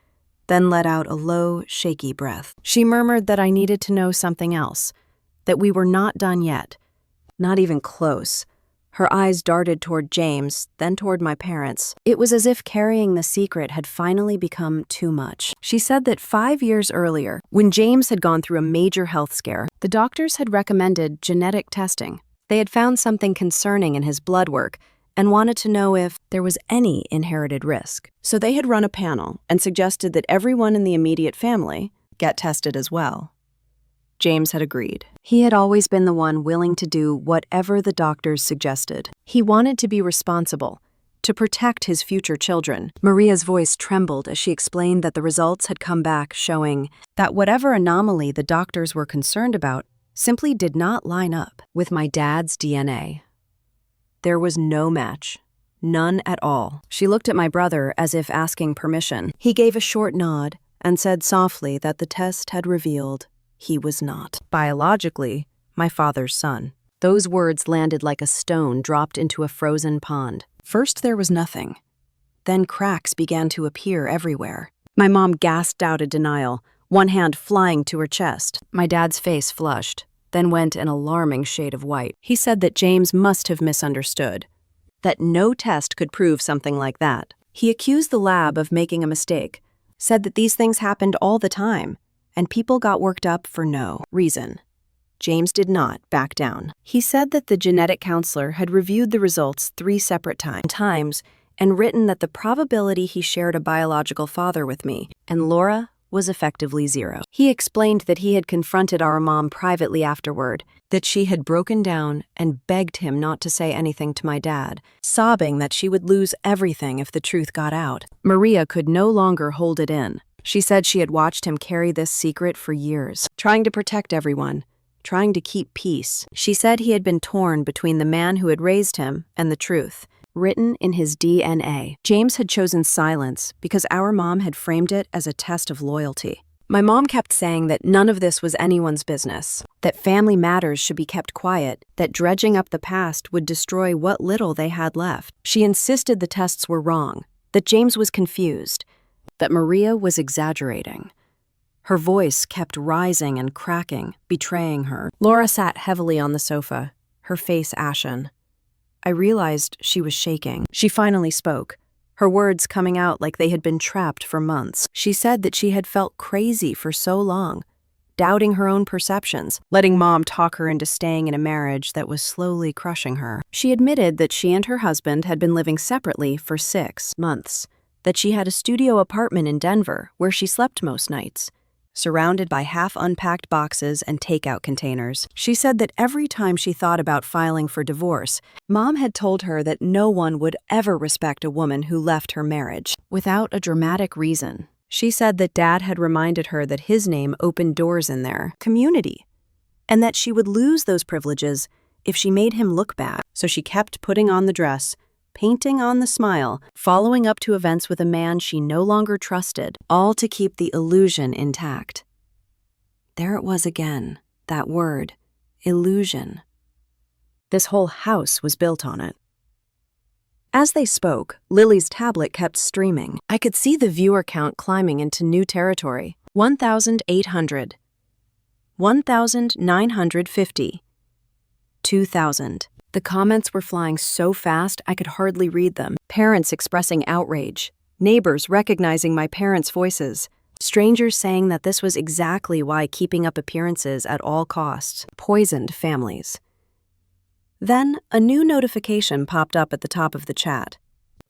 then let out a low, shaky breath. She murmured that I needed to know something else, that we were not done yet, not even close. Her eyes darted toward James, then toward my parents. It was as if carrying the secret had finally become too much. She said that 5 years earlier, when James had gone through a major health scare, the doctors had recommended genetic testing. They had found something concerning in his blood work and wanted to know if there was any inherited risk. So they had run a panel and suggested that everyone in the immediate family get tested as well. James had agreed. He had always been the one willing to do whatever the doctors suggested. He wanted to be responsible, to protect his future children. Maria's voice trembled as she explained that the results had come back showing that whatever anomaly the doctors were concerned about simply did not line up with my dad's DNA. There was no match. None at all. She looked at my brother as if asking permission. He gave a short nod and said softly that the test had revealed he was not, biologically, my father's son. Those words landed like a stone dropped into a frozen pond. First there was nothing. Then cracks began to appear everywhere. My mom gasped out a denial, one hand flying to her chest. My dad's face flushed, then went an alarming shade of white. He said that James must have misunderstood, that no test could prove something like that. He accused the lab of making a mistake, said that these things happened all the time, and people got worked up for no reason. James did not back down. He said that the genetic counselor had reviewed the results 3 separate times and written that the probability he shared a biological father with me and Laura was effectively 0. He explained that he had confronted our mom privately afterward, that she had broken down and begged him not to say anything to my dad, sobbing that she would lose everything if the truth got out. Maria could no longer hold it in. She said she had watched him carry this secret for years, trying to protect everyone, trying to keep peace. She said he had been torn between the man who had raised him and the truth, written in his DNA. James had chosen silence because our mom had framed it as a test of loyalty. My mom kept saying that none of this was anyone's business, that family matters should be kept quiet, that dredging up the past would destroy what little they had left. She insisted the tests were wrong, that James was confused, that Maria was exaggerating. Her voice kept rising and cracking, betraying her. Laura sat heavily on the sofa, her face ashen. I realized she was shaking. She finally spoke, her words coming out like they had been trapped for months. She said that she had felt crazy for so long, doubting her own perceptions, letting Mom talk her into staying in a marriage that was slowly crushing her. She admitted that she and her husband had been living separately for 6 months, that she had a studio apartment in Denver where she slept most nights, surrounded by half-unpacked boxes and takeout containers. She said that every time she thought about filing for divorce, Mom had told her that no one would ever respect a woman who left her marriage without a dramatic reason. She said that Dad had reminded her that his name opened doors in their community, and that she would lose those privileges if she made him look bad. So she kept putting on the dress, painting on the smile, following up to events with a man she no longer trusted, all to keep the illusion intact. There it was again, that word, illusion. This whole house was built on it. As they spoke, Lily's tablet kept streaming. I could see the viewer count climbing into new territory. 1,800. 1,950. 2,000. The comments were flying so fast I could hardly read them. Parents expressing outrage. Neighbors recognizing my parents' voices. Strangers saying that this was exactly why keeping up appearances at all costs poisoned families. Then, a new notification popped up at the top of the chat.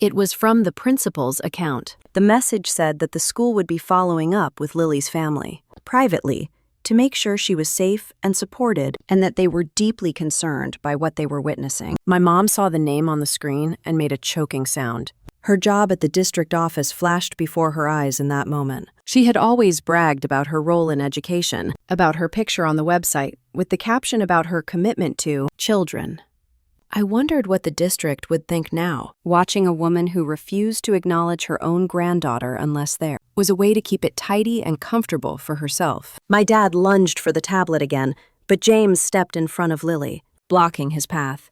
It was from the principal's account. The message said that the school would be following up with Lily's family, privately, to make sure she was safe and supported, and that they were deeply concerned by what they were witnessing. My mom saw the name on the screen and made a choking sound. Her job at the district office flashed before her eyes in that moment. She had always bragged about her role in education, about her picture on the website, with the caption about her commitment to children. I wondered what the district would think now. Watching a woman who refused to acknowledge her own granddaughter unless there was a way to keep it tidy and comfortable for herself. My dad lunged for the tablet again, but James stepped in front of Lily, blocking his path.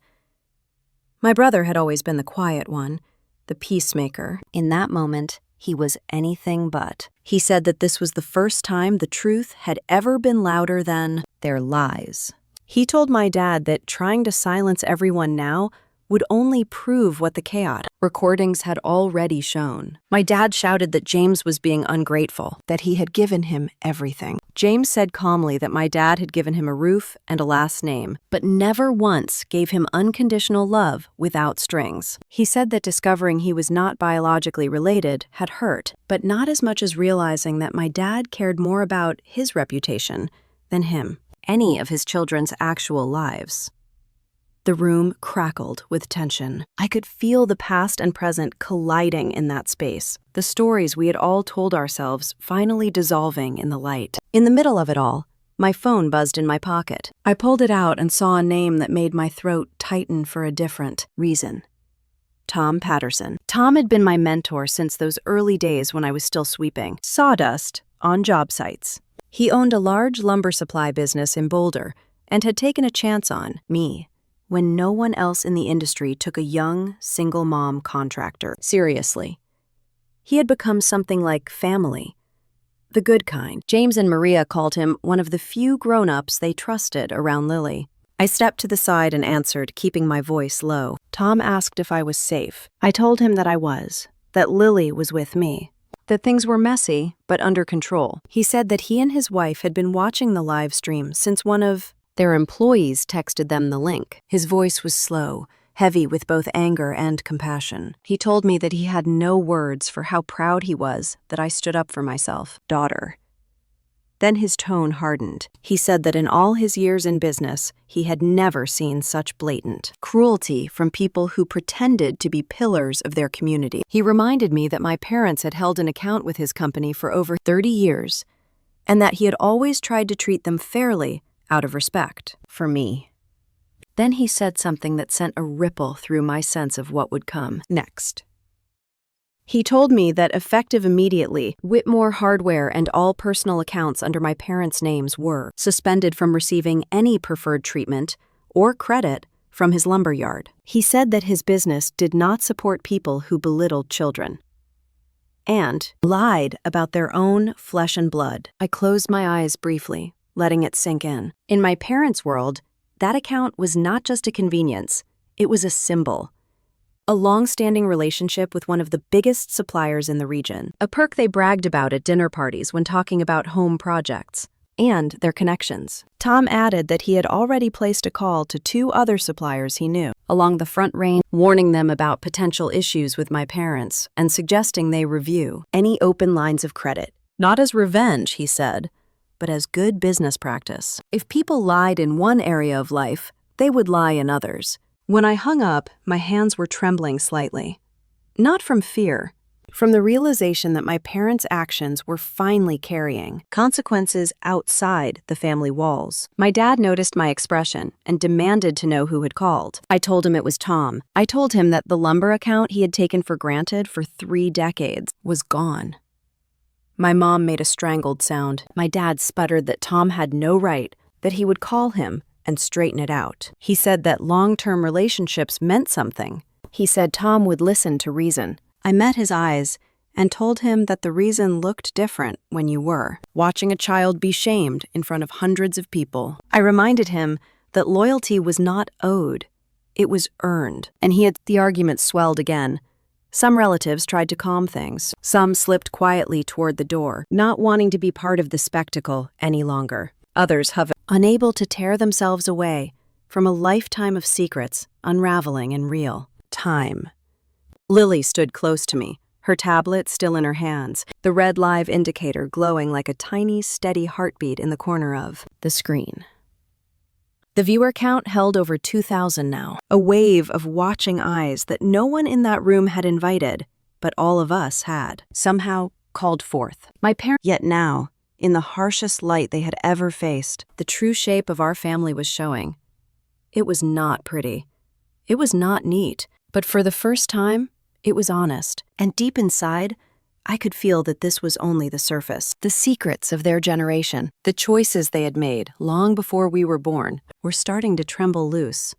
My brother had always been the quiet one, the peacemaker. In that moment, he was anything but. He said that this was the first time the truth had ever been louder than their lies. He told my dad that trying to silence everyone now would only prove what the chaotic recordings had already shown. My dad shouted that James was being ungrateful, that he had given him everything. James said calmly that my dad had given him a roof and a last name, but never once gave him unconditional love without strings. He said that discovering he was not biologically related had hurt, but not as much as realizing that my dad cared more about his reputation than him, any of his children's actual lives. The room crackled with tension. I could feel the past and present colliding in that space, the stories we had all told ourselves finally dissolving in the light. In the middle of it all, my phone buzzed in my pocket. I pulled it out and saw a name that made my throat tighten for a different reason. Tom Patterson. Tom had been my mentor since those early days when I was still sweeping sawdust on job sites. He owned a large lumber supply business in Boulder and had taken a chance on me when no one else in the industry took a young, single-mom contractor seriously. He had become something like family, the good kind. James and Maria called him one of the few grown-ups they trusted around Lily. I stepped to the side and answered, keeping my voice low. Tom asked if I was safe. I told him that I was, that Lily was with me, that things were messy but under control. He said that he and his wife had been watching the live stream since one of their employees texted them the link. His voice was slow, heavy with both anger and compassion. He told me that he had no words for how proud he was that I stood up for myself, daughter. Then his tone hardened. He said that in all his years in business, he had never seen such blatant cruelty from people who pretended to be pillars of their community. He reminded me that my parents had held an account with his company for over 30 years, and that he had always tried to treat them fairly out of respect for me. Then he said something that sent a ripple through my sense of what would come next. He told me that effective immediately, Whitmore Hardware and all personal accounts under my parents' names were suspended from receiving any preferred treatment or credit from his lumber yard. He said that his business did not support people who belittled children. and lied about their own flesh and blood. I closed my eyes briefly, letting it sink in. In my parents' world, that account was not just a convenience, it was a symbol. A long-standing relationship with one of the biggest suppliers in the region, a perk they bragged about at dinner parties when talking about home projects, and their connections. Tom added that he had already placed a call to 2 other suppliers he knew along the Front Range, warning them about potential issues with my parents and suggesting they review any open lines of credit. Not as revenge, he said, but as good business practice. If people lied in one area of life, they would lie in others. When I hung up, my hands were trembling slightly. Not from fear, from the realization that my parents' actions were finally carrying consequences outside the family walls. My dad noticed my expression and demanded to know who had called. I told him it was Tom. I told him that the lumber account he had taken for granted for 3 decades was gone. My mom made a strangled sound. My dad sputtered that Tom had no right, that he would call him and straighten it out. He said that long-term relationships meant something. He said Tom would listen to reason. I met his eyes and told him that the reason looked different when you were watching a child be shamed in front of hundreds of people. I reminded him that loyalty was not owed, it was earned. And the argument swelled again. Some relatives tried to calm things. Some slipped quietly toward the door, not wanting to be part of the spectacle any longer. Others hovered, unable to tear themselves away from a lifetime of secrets unraveling in real time. Lily stood close to me, her tablet still in her hands, the red live indicator glowing like a tiny, steady heartbeat in the corner of the screen. The viewer count held over 2,000 now, a wave of watching eyes that no one in that room had invited, but all of us had, somehow called forth. My parents, yet now, in the harshest light they had ever faced, the true shape of our family was showing. It was not pretty. It was not neat, but for the first time, it was honest. And deep inside, I could feel that this was only the surface. The secrets of their generation, the choices they had made long before we were born, were starting to tremble loose.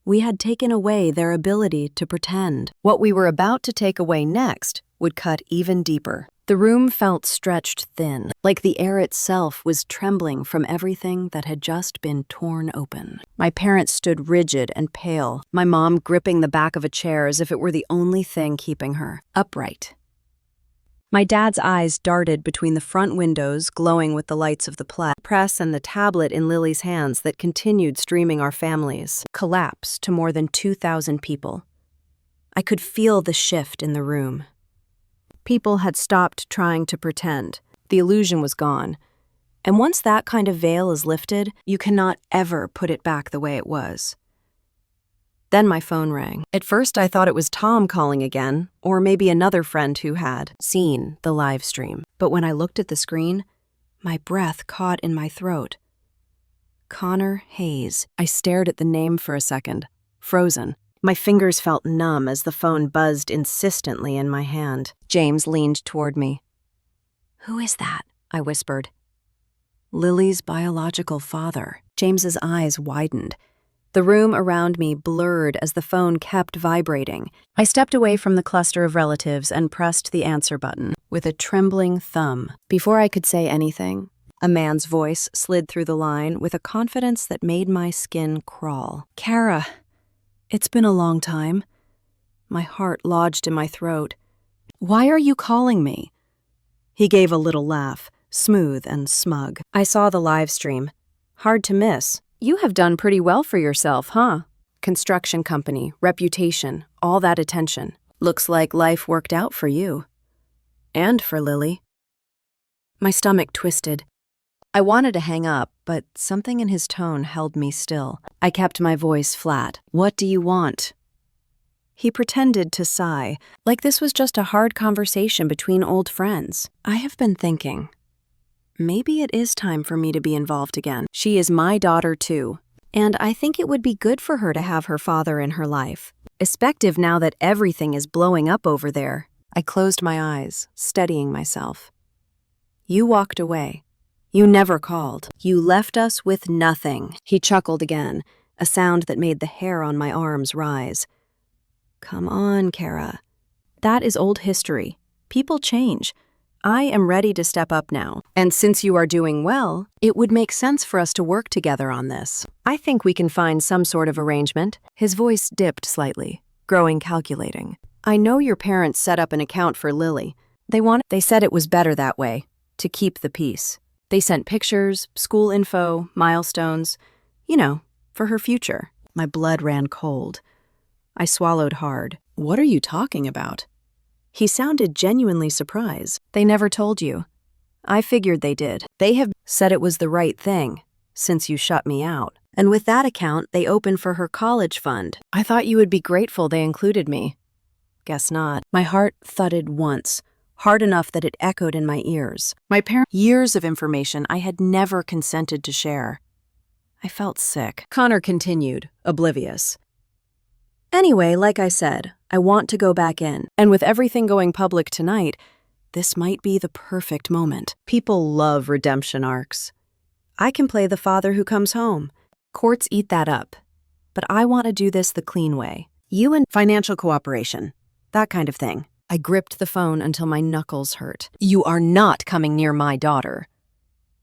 We had taken away their ability to pretend. What we were about to take away next would cut even deeper. The room felt stretched thin, like the air itself was trembling from everything that had just been torn open. My parents stood rigid and pale, my mom gripping the back of a chair as if it were the only thing keeping her upright. My dad's eyes darted between the front windows, glowing with the lights of the press and the tablet in Lily's hands that continued streaming our families, collapsed to more than 2,000 people. I could feel the shift in the room. People had stopped trying to pretend. The illusion was gone. And once that kind of veil is lifted, you cannot ever put it back the way it was. Then my phone rang. At first I thought it was Tom calling again, or maybe another friend who had seen the live stream. But when I looked at the screen, my breath caught in my throat. Connor Hayes. I stared at the name for a second, frozen. My fingers felt numb as the phone buzzed insistently in my hand. James leaned toward me. "Who is that?" I whispered. "Lily's biological father." James's eyes widened. The room around me blurred as the phone kept vibrating. I stepped away from the cluster of relatives and pressed the answer button with a trembling thumb. Before I could say anything, a man's voice slid through the line with a confidence that made my skin crawl. "Kara, it's been a long time." My heart lodged in my throat. "Why are you calling me?" He gave a little laugh, smooth and smug. I saw the live stream. Hard to miss. "You have done pretty well for yourself, huh? Construction company, reputation, all that attention. Looks like life worked out for you. And for Lily." My stomach twisted. I wanted to hang up, but something in his tone held me still. I kept my voice flat. "What do you want?" He pretended to sigh, like this was just a hard conversation between old friends. "I have been thinking. Maybe it is time for me to be involved again. She is my daughter too, and I think it would be good for her to have her father in her life, especially now that everything is blowing up over there." I closed my eyes, steadying myself. "You walked away. You never called. You left us with nothing." He chuckled again, a sound that made the hair on my arms rise. "Come on, Kara. That is old history. People change. I am ready to step up now. And since you are doing well, it would make sense for us to work together on this. I think we can find some sort of arrangement. His voice dipped slightly, growing calculating. I know your parents set up an account for Lily. They said it was better that way, to keep the peace. They sent pictures, school info, milestones, for her future. My blood ran cold. I swallowed hard. What are you talking about? He sounded genuinely surprised. They never told you. I figured they did. They have said it was the right thing, since you shut me out. And with that account, they opened for her college fund. I thought you would be grateful they included me. Guess not. My heart thudded once, hard enough that it echoed in my ears. Years of information I had never consented to share. I felt sick. Connor continued, oblivious. Anyway, like I said, I want to go back in. And with everything going public tonight, this might be the perfect moment. People love redemption arcs. I can play the father who comes home. Courts eat that up. But I want to do this the clean way. You and financial cooperation. That kind of thing. I gripped the phone until my knuckles hurt. You are not coming near my daughter.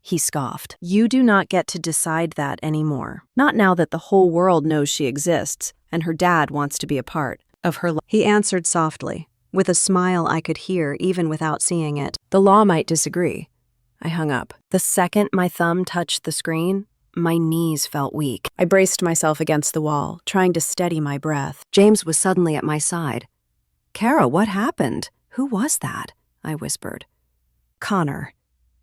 He scoffed. You do not get to decide that anymore. Not now that the whole world knows she exists, and her dad wants to be a part of her life. He answered softly, with a smile I could hear even without seeing it. The law might disagree. I hung up. The second my thumb touched the screen, my knees felt weak. I braced myself against the wall, trying to steady my breath. James was suddenly at my side. Kara, what happened? Who was that? I whispered. Connor.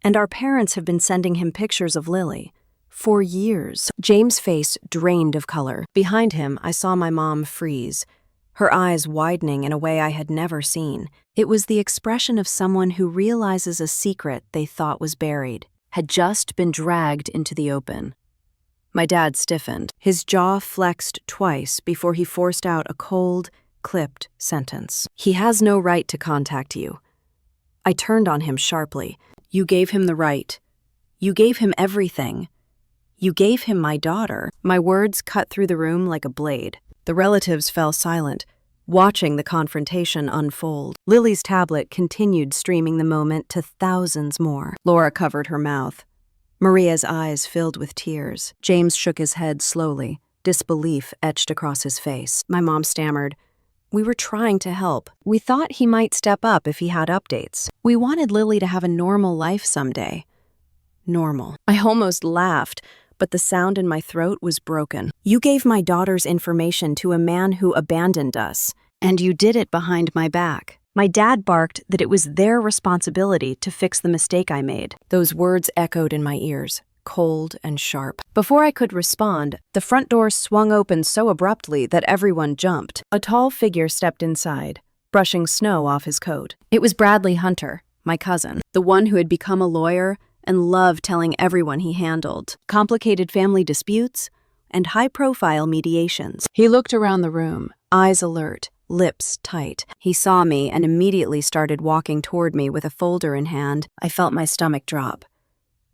And our parents have been sending him pictures of Lily. For years. James' face drained of color. Behind him, I saw my mom freeze, her eyes widening in a way I had never seen. It was the expression of someone who realizes a secret they thought was buried had just been dragged into the open. My dad stiffened. His jaw flexed twice before he forced out a cold, clipped sentence. He has no right to contact you. I turned on him sharply. You gave him the right. You gave him everything. You gave him my daughter. My words cut through the room like a blade. The relatives fell silent, watching the confrontation unfold. Lily's tablet continued streaming the moment to thousands more. Laura covered her mouth. Maria's eyes filled with tears. James shook his head slowly, disbelief etched across his face. My mom stammered. We were trying to help. We thought he might step up if he had updates. We wanted Lily to have a normal life someday. Normal. I almost laughed, but the sound in my throat was broken. You gave my daughter's information to a man who abandoned us, and you did it behind my back. My dad barked that it was their responsibility to fix the mistake I made. Those words echoed in my ears, cold and sharp. Before I could respond, the front door swung open so abruptly that everyone jumped. A tall figure stepped inside, brushing snow off his coat. It was Bradley Hunter, my cousin, the one who had become a lawyer and loved telling everyone he handled complicated family disputes and high-profile mediations. He looked around the room, eyes alert, lips tight. He saw me and immediately started walking toward me with a folder in hand. I felt my stomach drop.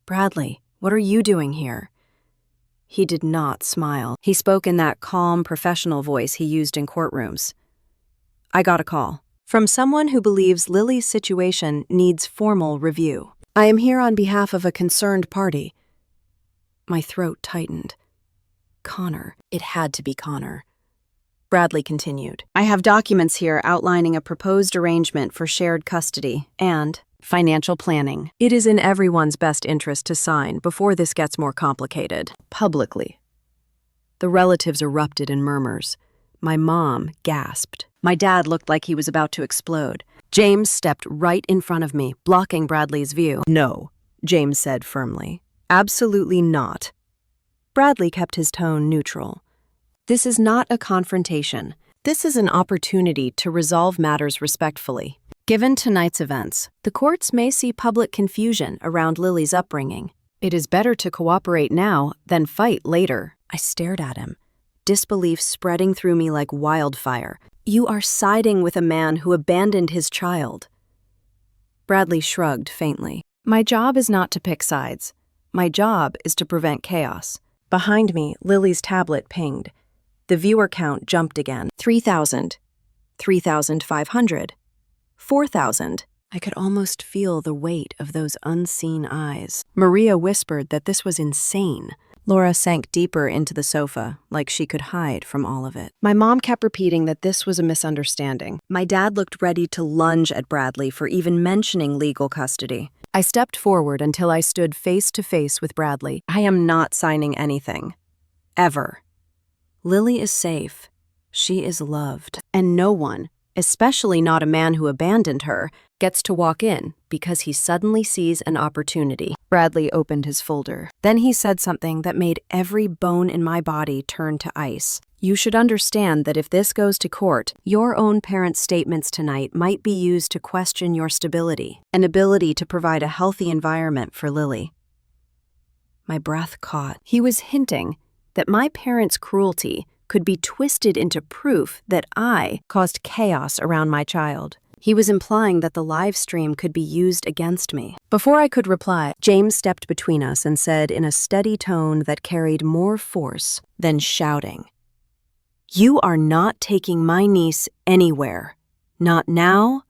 Bradley, what are you doing here? He did not smile. He spoke in that calm, professional voice he used in courtrooms. I got a call from someone who believes Lily's situation needs formal review. I am here on behalf of a concerned party. My throat tightened. Connor. It had to be Connor. Bradley continued. I have documents here outlining a proposed arrangement for shared custody and financial planning. It is in everyone's best interest to sign before this gets more complicated. Publicly. The relatives erupted in murmurs. My mom gasped. My dad looked like he was about to explode. James stepped right in front of me, blocking Bradley's view. No, James said firmly. Absolutely not. Bradley kept his tone neutral. This is not a confrontation. This is an opportunity to resolve matters respectfully. Given tonight's events, the courts may see public confusion around Lily's upbringing. It is better to cooperate now than fight later. I stared at him, disbelief spreading through me like wildfire. You are siding with a man who abandoned his child. Bradley shrugged faintly. My job is not to pick sides. My job is to prevent chaos. Behind me, Lily's tablet pinged. The viewer count jumped again. 3,000. 3,500. 4,000. I could almost feel the weight of those unseen eyes. Maria whispered that this was insane. Laura sank deeper into the sofa, like she could hide from all of it. My mom kept repeating that this was a misunderstanding. My dad looked ready to lunge at Bradley for even mentioning legal custody. I stepped forward until I stood face to face with Bradley. I am not signing anything. Ever. Lily is safe. She is loved. And no one, especially not a man who abandoned her, gets to walk in because he suddenly sees an opportunity. Bradley opened his folder. Then he said something that made every bone in my body turn to ice. You should understand that if this goes to court, your own parents' statements tonight might be used to question your stability and ability to provide a healthy environment for Lily. My breath caught. He was hinting that my parents' cruelty could be twisted into proof that I caused chaos around my child. He was implying that the live stream could be used against me. Before I could reply, James stepped between us and said in a steady tone that carried more force than shouting, "You are not taking my niece anywhere. Not now,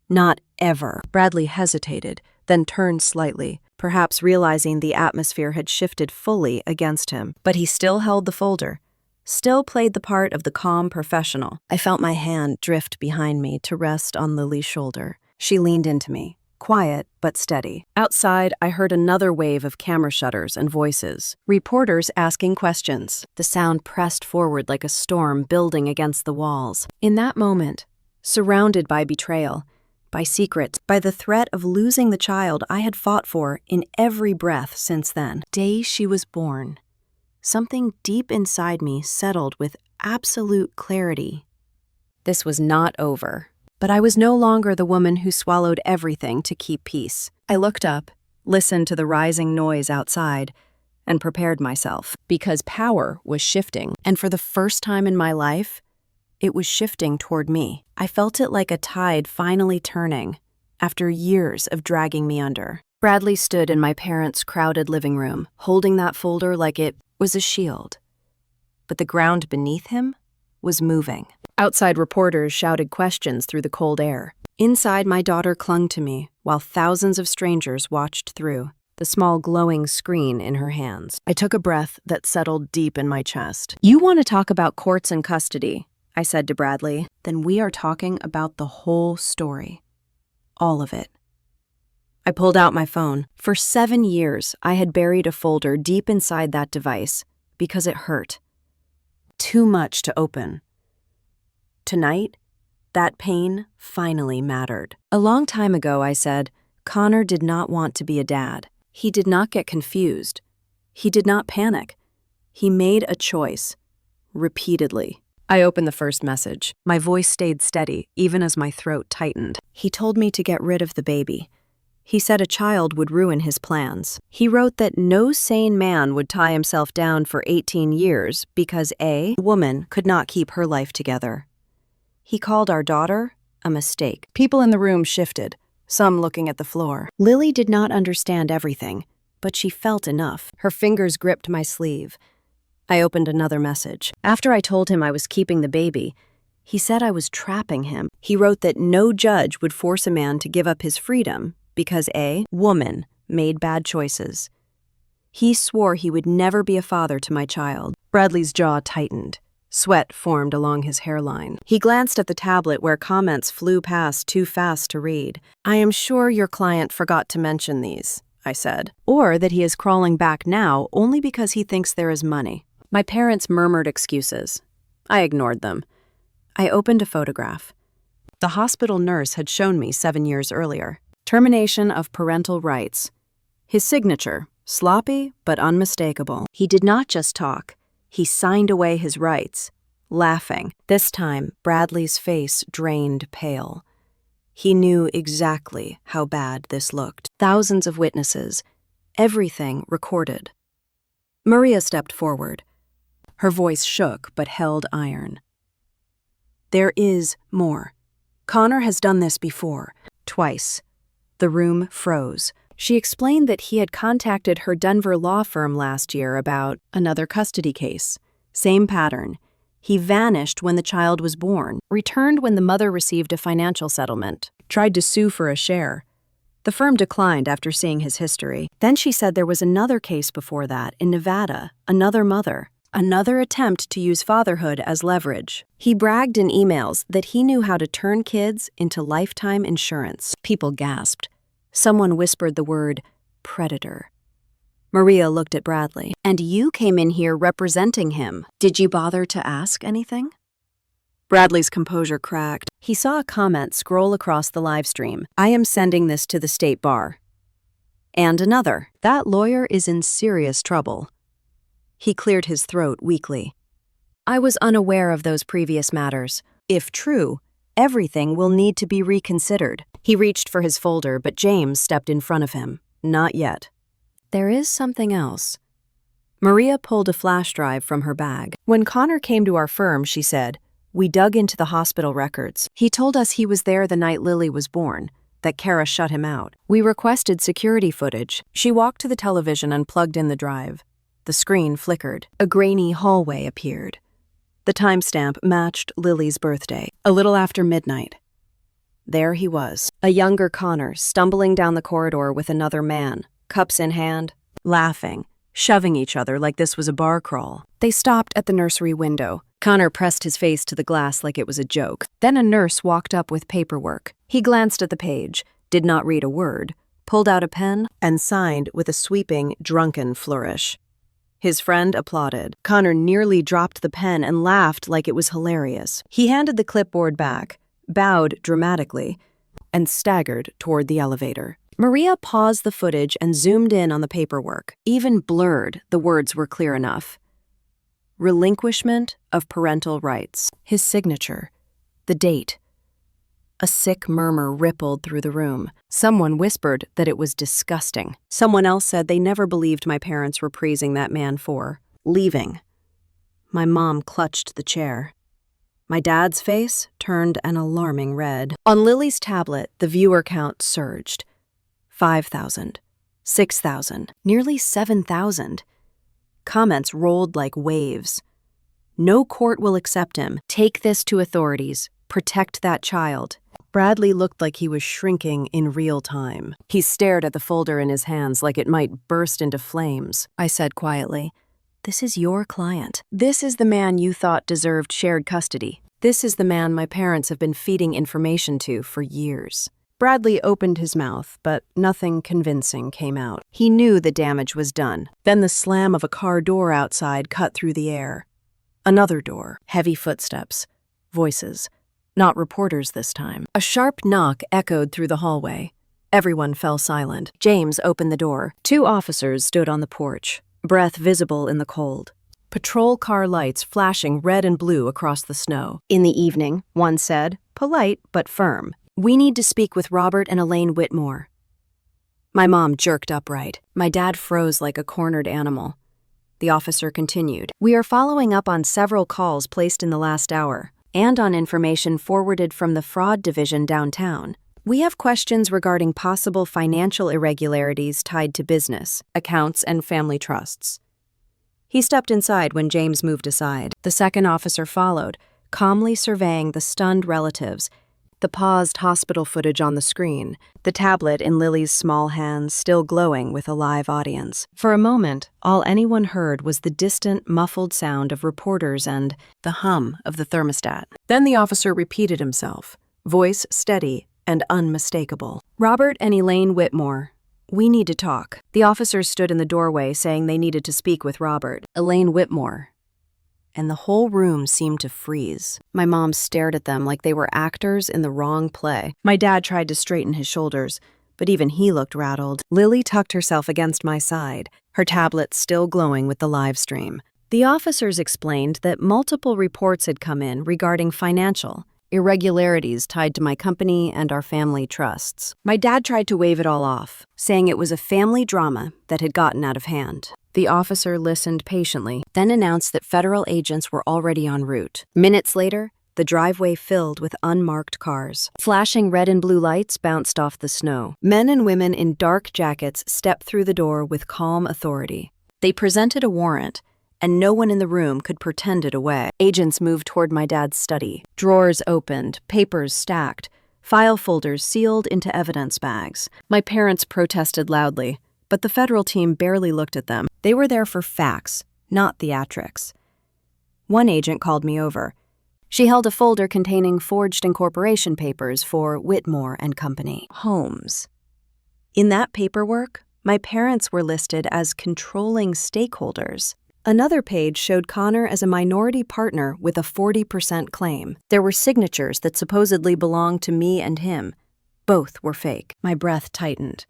not ever." Bradley hesitated, then turned slightly, perhaps realizing the atmosphere had shifted fully against him. But he still held the folder, still played the part of the calm professional. I felt my hand drift behind me to rest on Lily's shoulder. She leaned into me, quiet but steady. Outside, I heard another wave of camera shutters and voices. Reporters asking questions. The sound pressed forward like a storm building against the walls. In that moment, surrounded by betrayal, by secrets, by the threat of losing the child I had fought for in every breath since then. Day she was born, something deep inside me settled with absolute clarity. This was not over. But I was no longer the woman who swallowed everything to keep peace. I looked up, listened to the rising noise outside, and prepared myself. Because power was shifting, and for the first time in my life, it was shifting toward me. I felt it like a tide finally turning, after years of dragging me under. Bradley stood in my parents' crowded living room, holding that folder like it was a shield. But the ground beneath him was moving. Outside reporters shouted questions through the cold air. Inside, my daughter clung to me, while thousands of strangers watched through, the small glowing screen in her hands. I took a breath that settled deep in my chest. "You want to talk about courts and custody," I said to Bradley. "Then we are talking about the whole story. All of it." I pulled out my phone. For 7 years, I had buried a folder deep inside that device because it hurt. Too much to open. Tonight, that pain finally mattered. A long time ago, I said, Connor did not want to be a dad. He did not get confused. He did not panic. He made a choice. Repeatedly. I opened the first message. My voice stayed steady, even as my throat tightened. He told me to get rid of the baby. He said a child would ruin his plans. He wrote that no sane man would tie himself down for 18 years because a woman could not keep her life together. He called our daughter a mistake. People in the room shifted, some looking at the floor. Lily did not understand everything, but she felt enough. Her fingers gripped my sleeve. I opened another message. After I told him I was keeping the baby, he said I was trapping him. He wrote that no judge would force a man to give up his freedom because a woman made bad choices. He swore he would never be a father to my child. Bradley's jaw tightened. Sweat formed along his hairline. He glanced at the tablet where comments flew past too fast to read. "I am sure your client forgot to mention these," I said. "Or that he is crawling back now only because he thinks there is money." My parents murmured excuses. I ignored them. I opened a photograph. The hospital nurse had shown me 7 years earlier. Termination of parental rights. His signature, sloppy but unmistakable. He did not just talk. He signed away his rights, laughing. This time, Bradley's face drained pale. He knew exactly how bad this looked. Thousands of witnesses, everything recorded. Maria stepped forward. Her voice shook but held iron. "There is more. Connor has done this before, twice." The room froze. She explained that he had contacted her Denver law firm last year about another custody case. Same pattern. He vanished when the child was born, returned when the mother received a financial settlement. tried to sue for a share. The firm declined after seeing his history. Then she said there was another case before that in Nevada, another mother. Another attempt to use fatherhood as leverage. He bragged in emails that he knew how to turn kids into lifetime insurance. People gasped. Someone whispered the word predator. Maria looked at Bradley. And you came in here representing him. Did you bother to ask anything? Bradley's composure cracked. He saw a comment scroll across the live stream. I am sending this to the state bar. And another. That lawyer is in serious trouble. He cleared his throat weakly. I was unaware of those previous matters. If true, everything will need to be reconsidered. He reached for his folder, but James stepped in front of him. Not yet. There is something else. Maria pulled a flash drive from her bag. When Connor came to our firm, she said, we dug into the hospital records. He told us he was there the night Lily was born, that Kara shut him out. We requested security footage. She walked to the television and plugged in the drive. The screen flickered. A grainy hallway appeared. The timestamp matched Lily's birthday, a little after midnight. There he was, a younger Connor, stumbling down the corridor with another man, cups in hand, laughing, shoving each other like this was a bar crawl. They stopped at the nursery window. Connor pressed his face to the glass like it was a joke. Then a nurse walked up with paperwork. He glanced at the page, did not read a word, pulled out a pen, and signed with a sweeping, drunken flourish. His friend applauded. Connor nearly dropped the pen and laughed like it was hilarious. He handed the clipboard back, bowed dramatically, and staggered toward the elevator. Maria paused the footage and zoomed in on the paperwork. Even blurred, the words were clear enough. Relinquishment of parental rights. His signature. The date. A sick murmur rippled through the room. Someone whispered that it was disgusting. Someone else said they never believed my parents were praising that man for leaving. My mom clutched the chair. My dad's face turned an alarming red. On Lily's tablet, the viewer count surged. 5,000, 6,000, nearly 7,000. Comments rolled like waves. No court will accept him. Take this to authorities. Protect that child. Bradley looked like he was shrinking in real time. He stared at the folder in his hands like it might burst into flames. I said quietly, "This is your client. This is the man you thought deserved shared custody. This is the man my parents have been feeding information to for years." Bradley opened his mouth, but nothing convincing came out. He knew the damage was done. Then the slam of a car door outside cut through the air. Another door, heavy footsteps, voices. Not reporters this time. A sharp knock echoed through the hallway. Everyone fell silent. James opened the door. 2 officers stood on the porch, breath visible in the cold. Patrol car lights flashing red and blue across the snow. In the evening, one said, polite but firm, "We need to speak with Robert and Elaine Whitmore." My mom jerked upright. My dad froze like a cornered animal. The officer continued, "We are following up on several calls placed in the last hour, and on information forwarded from the fraud division downtown. We have questions regarding possible financial irregularities tied to business, accounts, and family trusts." He stepped inside when James moved aside. The second officer followed, calmly surveying the stunned relatives, the paused hospital footage on the screen, the tablet in Lily's small hands still glowing with a live audience. For a moment, all anyone heard was the distant, muffled sound of reporters and the hum of the thermostat. Then the officer repeated himself, voice steady and unmistakable. "Robert and Elaine Whitmore, we need to talk." The officers stood in the doorway saying they needed to speak with Robert. Elaine Whitmore. And the whole room seemed to freeze. My mom stared at them like they were actors in the wrong play. My dad tried to straighten his shoulders, but even he looked rattled. Lily tucked herself against my side, her tablet still glowing with the live stream. The officers explained that multiple reports had come in regarding financial irregularities tied to my company and our family trusts. My dad tried to wave it all off, saying it was a family drama that had gotten out of hand. The officer listened patiently, then announced that federal agents were already en route. Minutes later, the driveway filled with unmarked cars. Flashing red and blue lights bounced off the snow. Men and women in dark jackets stepped through the door with calm authority. They presented a warrant, and no one in the room could pretend it away. Agents moved toward my dad's study. Drawers opened, papers stacked, file folders sealed into evidence bags. My parents protested loudly, but the federal team barely looked at them. They were there for facts, not theatrics. One agent called me over. She held a folder containing forged incorporation papers for Whitmore and Company Homes. In that paperwork, my parents were listed as controlling stakeholders. Another page showed Connor as a minority partner with a 40% claim. There were signatures that supposedly belonged to me and him. Both were fake. My breath tightened.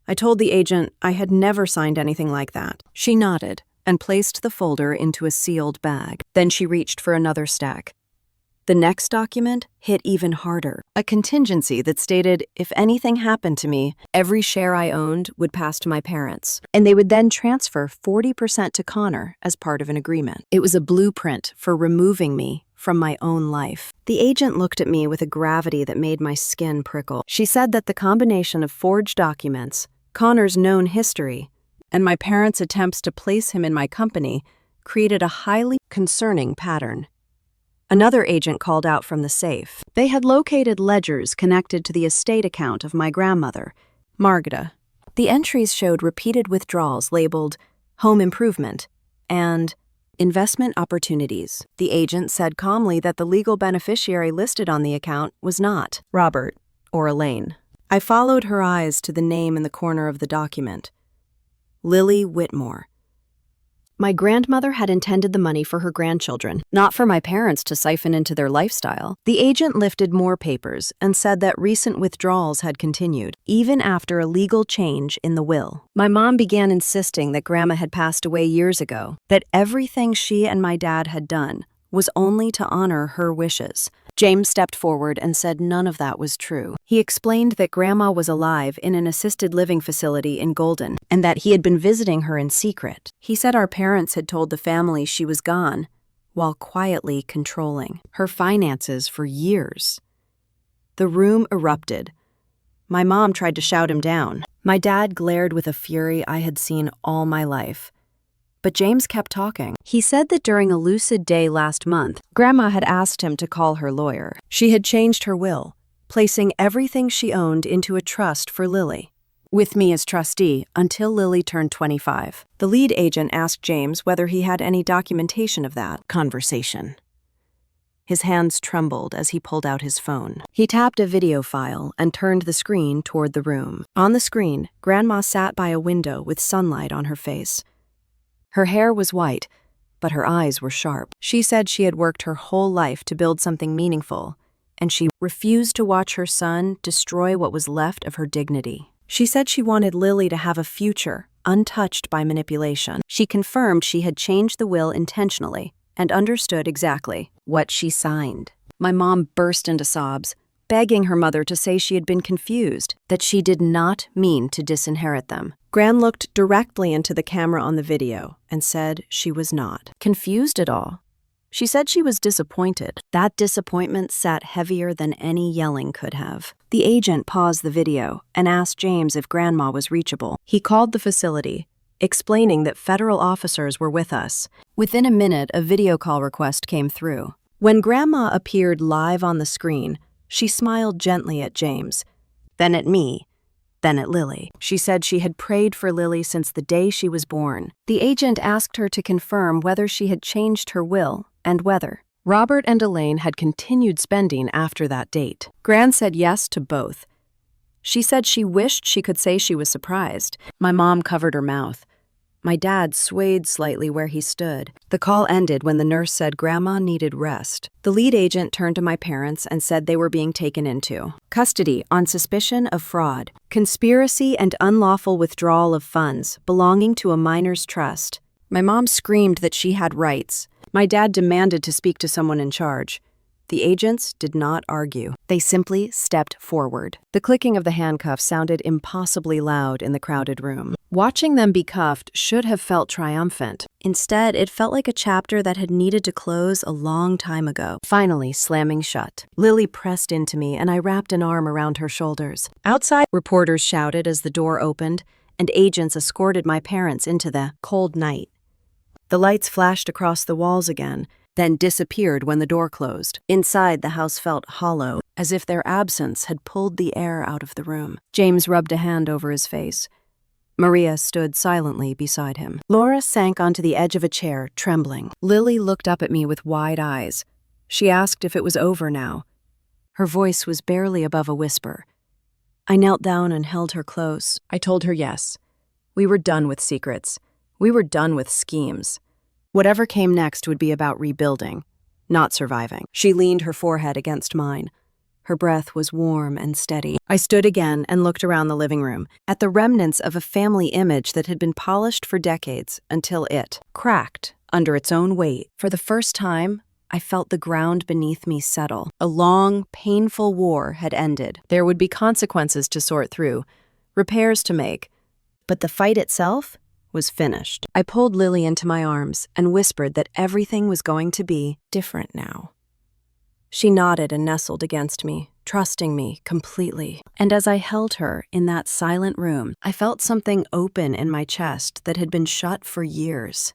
I told the agent I had never signed anything like that. She nodded and placed the folder into a sealed bag. Then she reached for another stack. The next document hit even harder. A contingency that stated if anything happened to me, every share I owned would pass to my parents, and they would then transfer 40% to Connor as part of an agreement. It was a blueprint for removing me from my own life. The agent looked at me with a gravity that made my skin prickle. She said that the combination of forged documents, Connor's known history, and my parents' attempts to place him in my company created a highly concerning pattern. Another agent called out from the safe. They had located ledgers connected to the estate account of my grandmother, Margita. The entries showed repeated withdrawals labeled home improvement and investment opportunities. The agent said calmly that the legal beneficiary listed on the account was not Robert or Elaine. I followed her eyes to the name in the corner of the document. Lily Whitmore. My grandmother had intended the money for her grandchildren, not for my parents to siphon into their lifestyle. The agent lifted more papers and said that recent withdrawals had continued, even after a legal change in the will. My mom began insisting that Grandma had passed away years ago, that everything she and my dad had done was only to honor her wishes. James stepped forward and said none of that was true. He explained that Grandma was alive in an assisted living facility in Golden, and that he had been visiting her in secret. He said our parents had told the family she was gone, while quietly controlling her finances for years. The room erupted. My mom tried to shout him down. My dad glared with a fury I had seen all my life. But James kept talking. He said that during a lucid day last month, Grandma had asked him to call her lawyer. She had changed her will, placing everything she owned into a trust for Lily, with me as trustee until Lily turned 25. The lead agent asked James whether he had any documentation of that conversation. His hands trembled as he pulled out his phone. He tapped a video file and turned the screen toward the room. On the screen, Grandma sat by a window with sunlight on her face. Her hair was white, but her eyes were sharp. She said she had worked her whole life to build something meaningful, and she refused to watch her son destroy what was left of her dignity. She said she wanted Lily to have a future, untouched by manipulation. She confirmed she had changed the will intentionally and understood exactly what she signed. My mom burst into sobs, begging her mother to say she had been confused, that she did not mean to disinherit them. Gran looked directly into the camera on the video and said she was not confused at all. She said she was disappointed. That disappointment sat heavier than any yelling could have. The agent paused the video and asked James if Grandma was reachable. He called the facility, explaining that federal officers were with us. Within a minute, a video call request came through. When Grandma appeared live on the screen, she smiled gently at James, then at me, then at Lily. She said she had prayed for Lily since the day she was born. The agent asked her to confirm whether she had changed her will and whether Robert and Elaine had continued spending after that date. Gran said yes to both. She said she wished she could say she was surprised. My mom covered her mouth. My dad swayed slightly where he stood. The call ended when the nurse said Grandma needed rest. The lead agent turned to my parents and said they were being taken into custody on suspicion of fraud, conspiracy, and unlawful withdrawal of funds belonging to a minor's trust. My mom screamed that she had rights. My dad demanded to speak to someone in charge. The agents did not argue. They simply stepped forward. The clicking of the handcuffs sounded impossibly loud in the crowded room. Watching them be cuffed should have felt triumphant. Instead, it felt like a chapter that had needed to close a long time ago, finally slamming shut. Lily pressed into me, and I wrapped an arm around her shoulders. Outside, reporters shouted as the door opened, and agents escorted my parents into the cold night. The lights flashed across the walls again, then disappeared when the door closed. Inside, the house felt hollow, as if their absence had pulled the air out of the room. James rubbed a hand over his face. Maria stood silently beside him. Laura sank onto the edge of a chair, trembling. Lily looked up at me with wide eyes. She asked if it was over now. Her voice was barely above a whisper. I knelt down and held her close. I told her yes. We were done with secrets. We were done with schemes. Whatever came next would be about rebuilding, not surviving. She leaned her forehead against mine. Her breath was warm and steady. I stood again and looked around the living room, at the remnants of a family image that had been polished for decades until it cracked under its own weight. For the first time, I felt the ground beneath me settle. A long, painful war had ended. There would be consequences to sort through, repairs to make, but the fight itself was finished. I pulled Lily into my arms and whispered that everything was going to be different now. She nodded and nestled against me, trusting me completely. And as I held her in that silent room, I felt something open in my chest that had been shut for years.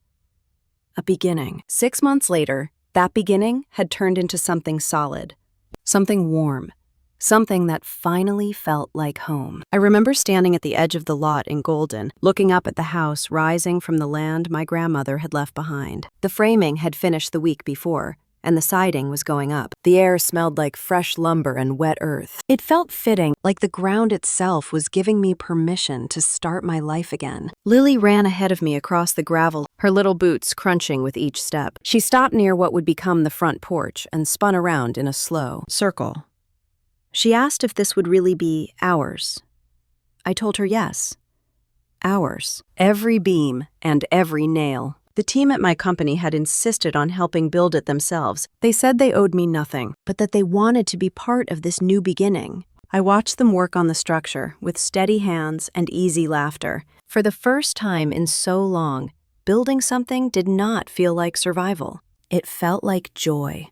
A beginning. 6 months later, that beginning had turned into something solid, something warm, something that finally felt like home. I remember standing at the edge of the lot in Golden, looking up at the house rising from the land my grandmother had left behind. The framing had finished the week before, and the siding was going up. The air smelled like fresh lumber and wet earth. It felt fitting, like the ground itself was giving me permission to start my life again. Lily ran ahead of me across the gravel, her little boots crunching with each step. She stopped near what would become the front porch and spun around in a slow circle. She asked if this would really be ours. I told her yes. Ours. Every beam and every nail. The team at my company had insisted on helping build it themselves. They said they owed me nothing, but that they wanted to be part of this new beginning. I watched them work on the structure with steady hands and easy laughter. For the first time in so long, building something did not feel like survival. It felt like joy.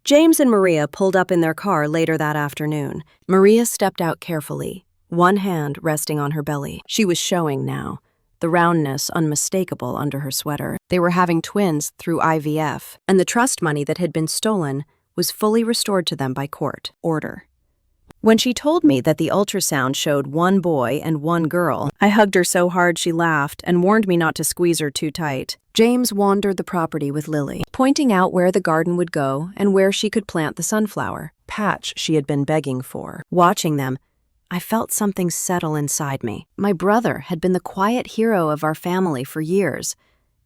James and Maria pulled up in their car later that afternoon. Maria stepped out carefully, one hand resting on her belly. She was showing now, the roundness unmistakable under her sweater. They were having twins through IVF, and the trust money that had been stolen was fully restored to them by court order. When she told me that the ultrasound showed 1 boy and 1 girl, I hugged her so hard she laughed and warned me not to squeeze her too tight. James wandered the property with Lily, pointing out where the garden would go and where she could plant the sunflower patch she had been begging for. Watching them, I felt something settle inside me. My brother had been the quiet hero of our family for years,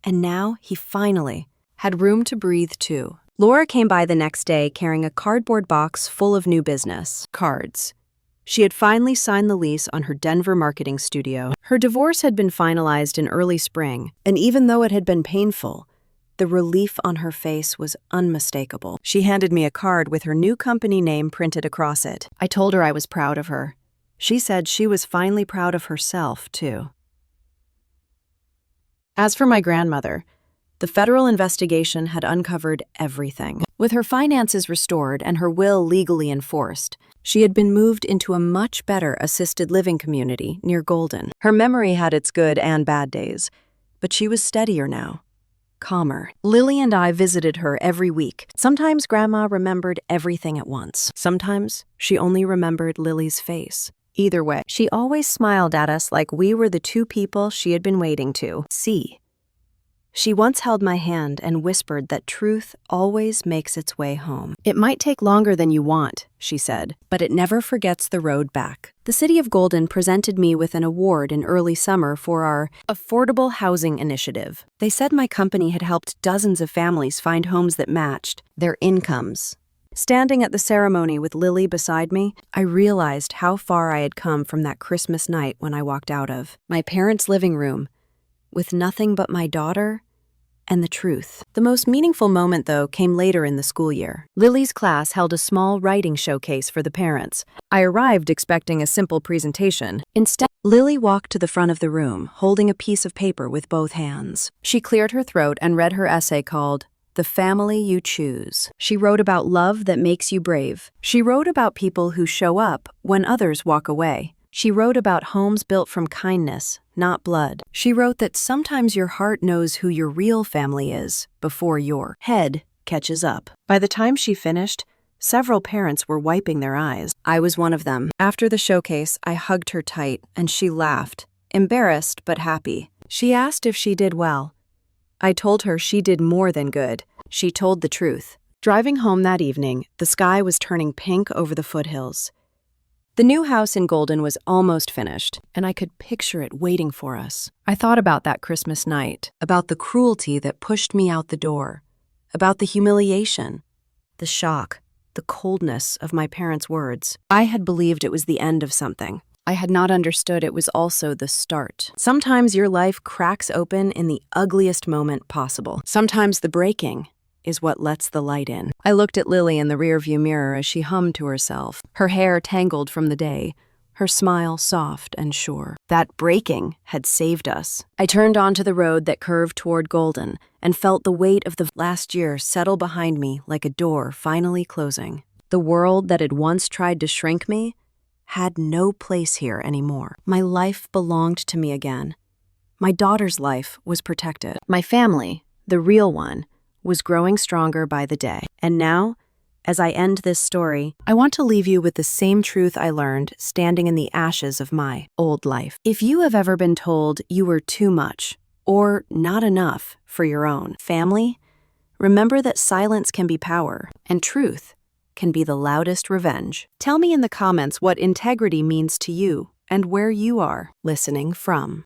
and now he finally had room to breathe too. Laura came by the next day carrying a cardboard box full of new business cards. She had finally signed the lease on her Denver marketing studio. Her divorce had been finalized in early spring, and even though it had been painful, the relief on her face was unmistakable. She handed me a card with her new company name printed across it. I told her I was proud of her. She said she was finally proud of herself, too. As for my grandmother, the federal investigation had uncovered everything. With her finances restored and her will legally enforced, she had been moved into a much better assisted living community near Golden. Her memory had its good and bad days, but she was steadier now, calmer. Lily and I visited her every week. Sometimes Grandma remembered everything at once. Sometimes she only remembered Lily's face. Either way, she always smiled at us like we were the 2 people she had been waiting to see. She once held my hand and whispered that truth always makes its way home. It might take longer than you want, she said, but it never forgets the road back. The City of Golden presented me with an award in early summer for our affordable housing initiative. They said my company had helped dozens of families find homes that matched their incomes. Standing at the ceremony with Lily beside me, I realized how far I had come from that Christmas night when I walked out of my parents' living room, with nothing but my daughter and the truth. The most meaningful moment, though, came later in the school year. Lily's class held a small writing showcase for the parents. I arrived expecting a simple presentation. Instead, Lily walked to the front of the room, holding a piece of paper with both hands. She cleared her throat and read her essay called The Family You Choose. She wrote about love that makes you brave. She wrote about people who show up when others walk away. She wrote about homes built from kindness, not blood. She wrote that sometimes your heart knows who your real family is before your head catches up. By the time she finished, several parents were wiping their eyes. I was one of them. After the showcase, I hugged her tight, and she laughed, embarrassed but happy. She asked if she did well. I told her she did more than good. She told the truth. Driving home that evening, the sky was turning pink over the foothills. The new house in Golden was almost finished, and I could picture it waiting for us. I thought about that Christmas night, about the cruelty that pushed me out the door, about the humiliation, the shock, the coldness of my parents' words. I had believed it was the end of something. I had not understood it was also the start. Sometimes your life cracks open in the ugliest moment possible. Sometimes the breaking is what lets the light in. I looked at Lily in the rearview mirror as she hummed to herself, her hair tangled from the day, her smile soft and sure. That breaking had saved us. I turned onto the road that curved toward Golden and felt the weight of the last year settle behind me like a door finally closing. The world that had once tried to shrink me had no place here anymore. My life belonged to me again. My daughter's life was protected. My family, the real one, was growing stronger by the day. And now, as I end this story, I want to leave you with the same truth I learned standing in the ashes of my old life. If you have ever been told you were too much or not enough for your own family, remember that silence can be power and truth can be the loudest revenge. Tell me in the comments what integrity means to you and where you are listening from.